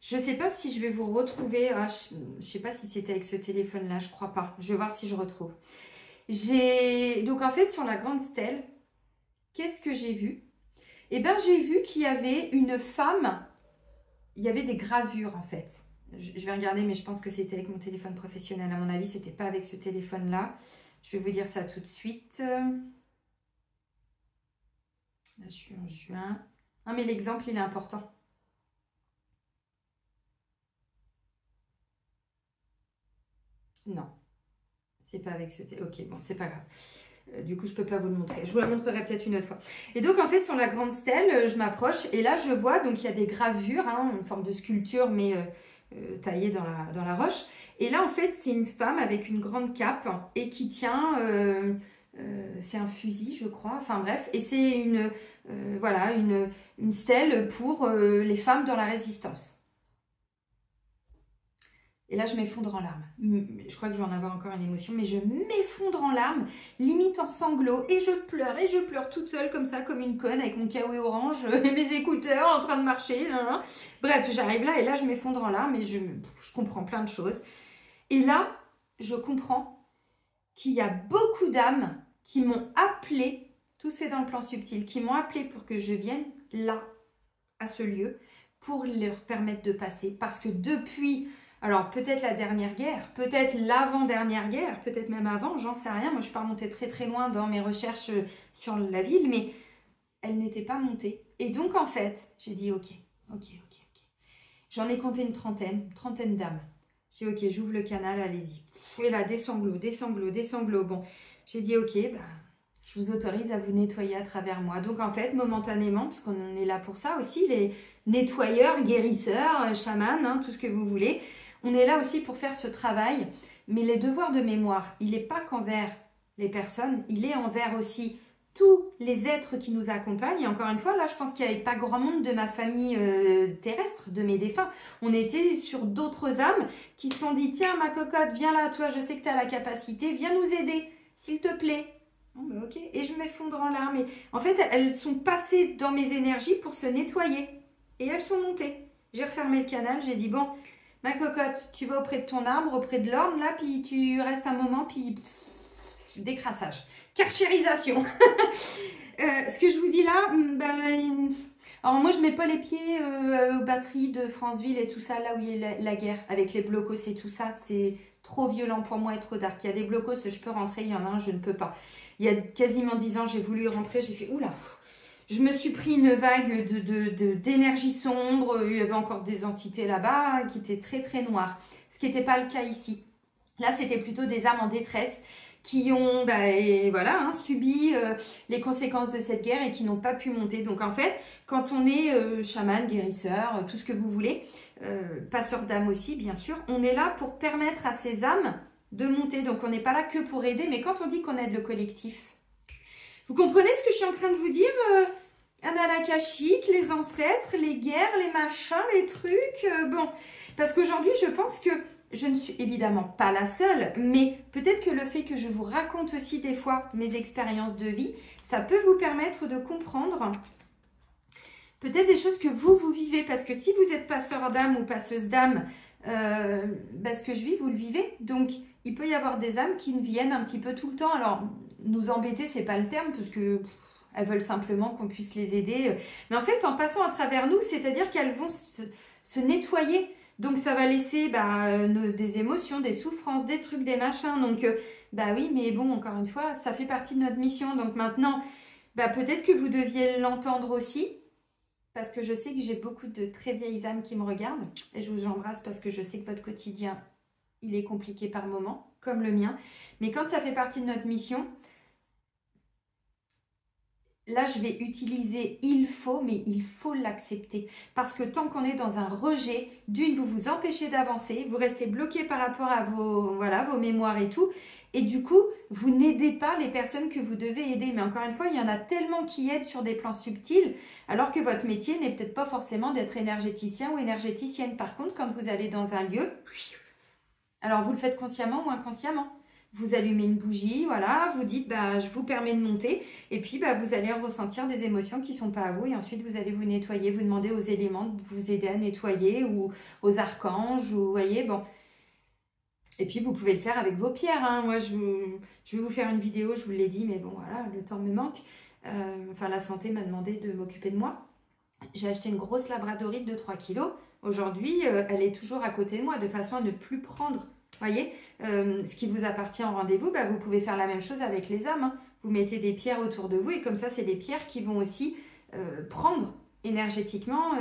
[SPEAKER 1] Je ne sais pas si je vais vous retrouver. Je ne sais pas si c'était avec ce téléphone-là, je ne crois pas. Je vais voir si je retrouve. Donc, en fait, sur la grande stèle, qu'est-ce que j'ai vu? J'ai vu qu'il y avait une femme. Il y avait des gravures, en fait. Je vais regarder, mais je pense que c'était avec mon téléphone professionnel. À mon avis, ce n'était pas avec ce téléphone-là. Je vais vous dire ça tout de suite. Là, je suis en juin. Non, mais l'exemple, il est important. Non, c'est pas avec ce ok, bon, c'est pas grave. Du coup, je peux pas vous le montrer. Je vous la montrerai peut-être une autre fois. Et donc, en fait, sur la grande stèle, je m'approche et là, je vois, donc il y a des gravures, une forme de sculpture, mais taillée dans la roche. Et là, en fait, c'est une femme avec une grande cape et qui tient, c'est un fusil, je crois. Enfin bref, et c'est une stèle pour les femmes dans la résistance. Et là, je m'effondre en larmes. Je crois que je vais en avoir encore une émotion, mais je m'effondre en larmes, limite en sanglots, et je pleure toute seule comme ça, comme une conne, avec mon kawaii orange et mes écouteurs en train de marcher. Là. Bref, j'arrive là, et là, je m'effondre en larmes, et je comprends plein de choses. Et là, je comprends qu'il y a beaucoup d'âmes qui m'ont appelée, tout se fait dans le plan subtil, qui m'ont appelée pour que je vienne là, à ce lieu, pour leur permettre de passer. Parce que depuis Alors, peut-être la dernière guerre, peut-être l'avant-dernière guerre, peut-être même avant, j'en sais rien. Moi, je ne suis pas remontée très très loin dans mes recherches sur la ville, mais elle n'était pas montée. Et donc, en fait, j'ai dit, ok. J'en ai compté une trentaine d'âmes. J'ai dit, ok, j'ouvre le canal, allez-y. Et là, des sanglots. Bon, j'ai dit, ok, bah, je vous autorise à vous nettoyer à travers moi. Donc, en fait, momentanément, parce qu'on est là pour ça aussi, les nettoyeurs, guérisseurs, chamans, hein, tout ce que vous voulez, on est là aussi pour faire ce travail. Mais les devoirs de mémoire, il n'est pas qu'envers les personnes, il est envers aussi tous les êtres qui nous accompagnent. Et encore une fois, là, je pense qu'il n'y avait pas grand monde de ma famille terrestre, de mes défunts. On était sur d'autres âmes qui se sont dit, tiens, ma cocotte, viens là, toi, je sais que tu as la capacité, viens nous aider, s'il te plaît. Oh, bah, ok. Et je m'effondre en larmes. Et en fait, elles sont passées dans mes énergies pour se nettoyer. Et elles sont montées. J'ai refermé le canal, j'ai dit, bon, ma cocotte, tu vas auprès de ton arbre, auprès de l'orme, là, puis tu restes un moment, puis décrassage. Karchérisation. Ce que je vous dis là, ben, alors moi je mets pas les pieds aux batteries de Franceville et tout ça, là où il y a la guerre, avec les blocos et tout ça, c'est trop violent pour moi et trop dark. Il y a des blocos, je peux rentrer, il y en a un, je ne peux pas. Il y a quasiment 10 ans, j'ai voulu y rentrer, j'ai fait, oula, je me suis pris une vague d'énergie sombre, il y avait encore des entités là-bas qui étaient très très noires, ce qui n'était pas le cas ici. Là, c'était plutôt des âmes en détresse qui ont subi les conséquences de cette guerre et qui n'ont pas pu monter. Donc en fait, quand on est chaman, guérisseur, tout ce que vous voulez, passeur d'âme aussi bien sûr, on est là pour permettre à ces âmes de monter. Donc on n'est pas là que pour aider, mais quand on dit qu'on aide le collectif, vous comprenez ce que je suis en train de vous dire Anal-akashique, les ancêtres, les guerres, les machins, les trucs, bon, parce qu'aujourd'hui je pense que je ne suis évidemment pas la seule, mais peut-être que le fait que je vous raconte aussi des fois mes expériences de vie, ça peut vous permettre de comprendre peut-être des choses que vous vivez. Parce que si vous êtes passeur d'âme ou passeuse d'âme, ce que je vis, vous le vivez. Donc, il peut y avoir des âmes qui viennent un petit peu tout le temps. Alors, nous embêter, c'est pas le terme, parce que elles veulent simplement qu'on puisse les aider. Mais en fait, en passant à travers nous, c'est-à-dire qu'elles vont se nettoyer. Donc, ça va laisser des émotions, des souffrances, des trucs, des machins. Donc, oui, mais bon, encore une fois, ça fait partie de notre mission. Donc, maintenant, peut-être que vous deviez l'entendre aussi. Parce que je sais que j'ai beaucoup de très vieilles âmes qui me regardent. Et je vous embrasse parce que je sais que votre quotidien, il est compliqué par moments, comme le mien. Mais quand ça fait partie de notre mission... Là, je vais utiliser il faut, mais il faut l'accepter. Parce que tant qu'on est dans un rejet, d'une, vous vous empêchez d'avancer, vous restez bloqué par rapport à vos mémoires et tout. Et du coup, vous n'aidez pas les personnes que vous devez aider. Mais encore une fois, il y en a tellement qui aident sur des plans subtils, alors que votre métier n'est peut-être pas forcément d'être énergéticien ou énergéticienne. Par contre, quand vous allez dans un lieu, alors vous le faites consciemment ou inconsciemment. Vous allumez une bougie, voilà, vous dites, je vous permets de monter. Et puis, vous allez ressentir des émotions qui ne sont pas à vous. Et ensuite, vous allez vous nettoyer, vous demandez aux éléments de vous aider à nettoyer ou aux archanges, ou vous voyez, bon. Et puis, vous pouvez le faire avec vos pierres. Hein. Moi, je vais vous faire une vidéo, je vous l'ai dit, mais bon, voilà, le temps me manque. La santé m'a demandé de m'occuper de moi. J'ai acheté une grosse labradorite de 3 kilos. Aujourd'hui, elle est toujours à côté de moi, de façon à ne plus prendre... Voyez, ce qui vous appartient en rendez-vous, vous pouvez faire la même chose avec les âmes. Hein. Vous mettez des pierres autour de vous et comme ça, c'est des pierres qui vont aussi prendre énergétiquement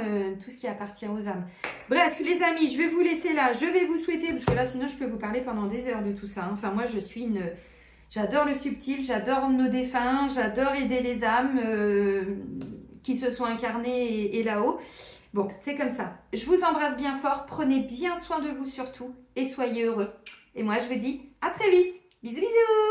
[SPEAKER 1] tout ce qui appartient aux âmes. Bref, les amis, je vais vous laisser là. Je vais vous souhaiter, parce que là, sinon, je peux vous parler pendant des heures de tout ça. Hein. Enfin, moi, je suis une... J'adore le subtil, j'adore nos défunts, j'adore aider les âmes qui se sont incarnées et là-haut. Bon, c'est comme ça. Je vous embrasse bien fort. Prenez bien soin de vous surtout et soyez heureux. Et moi, je vous dis à très vite. Bisous, bisous.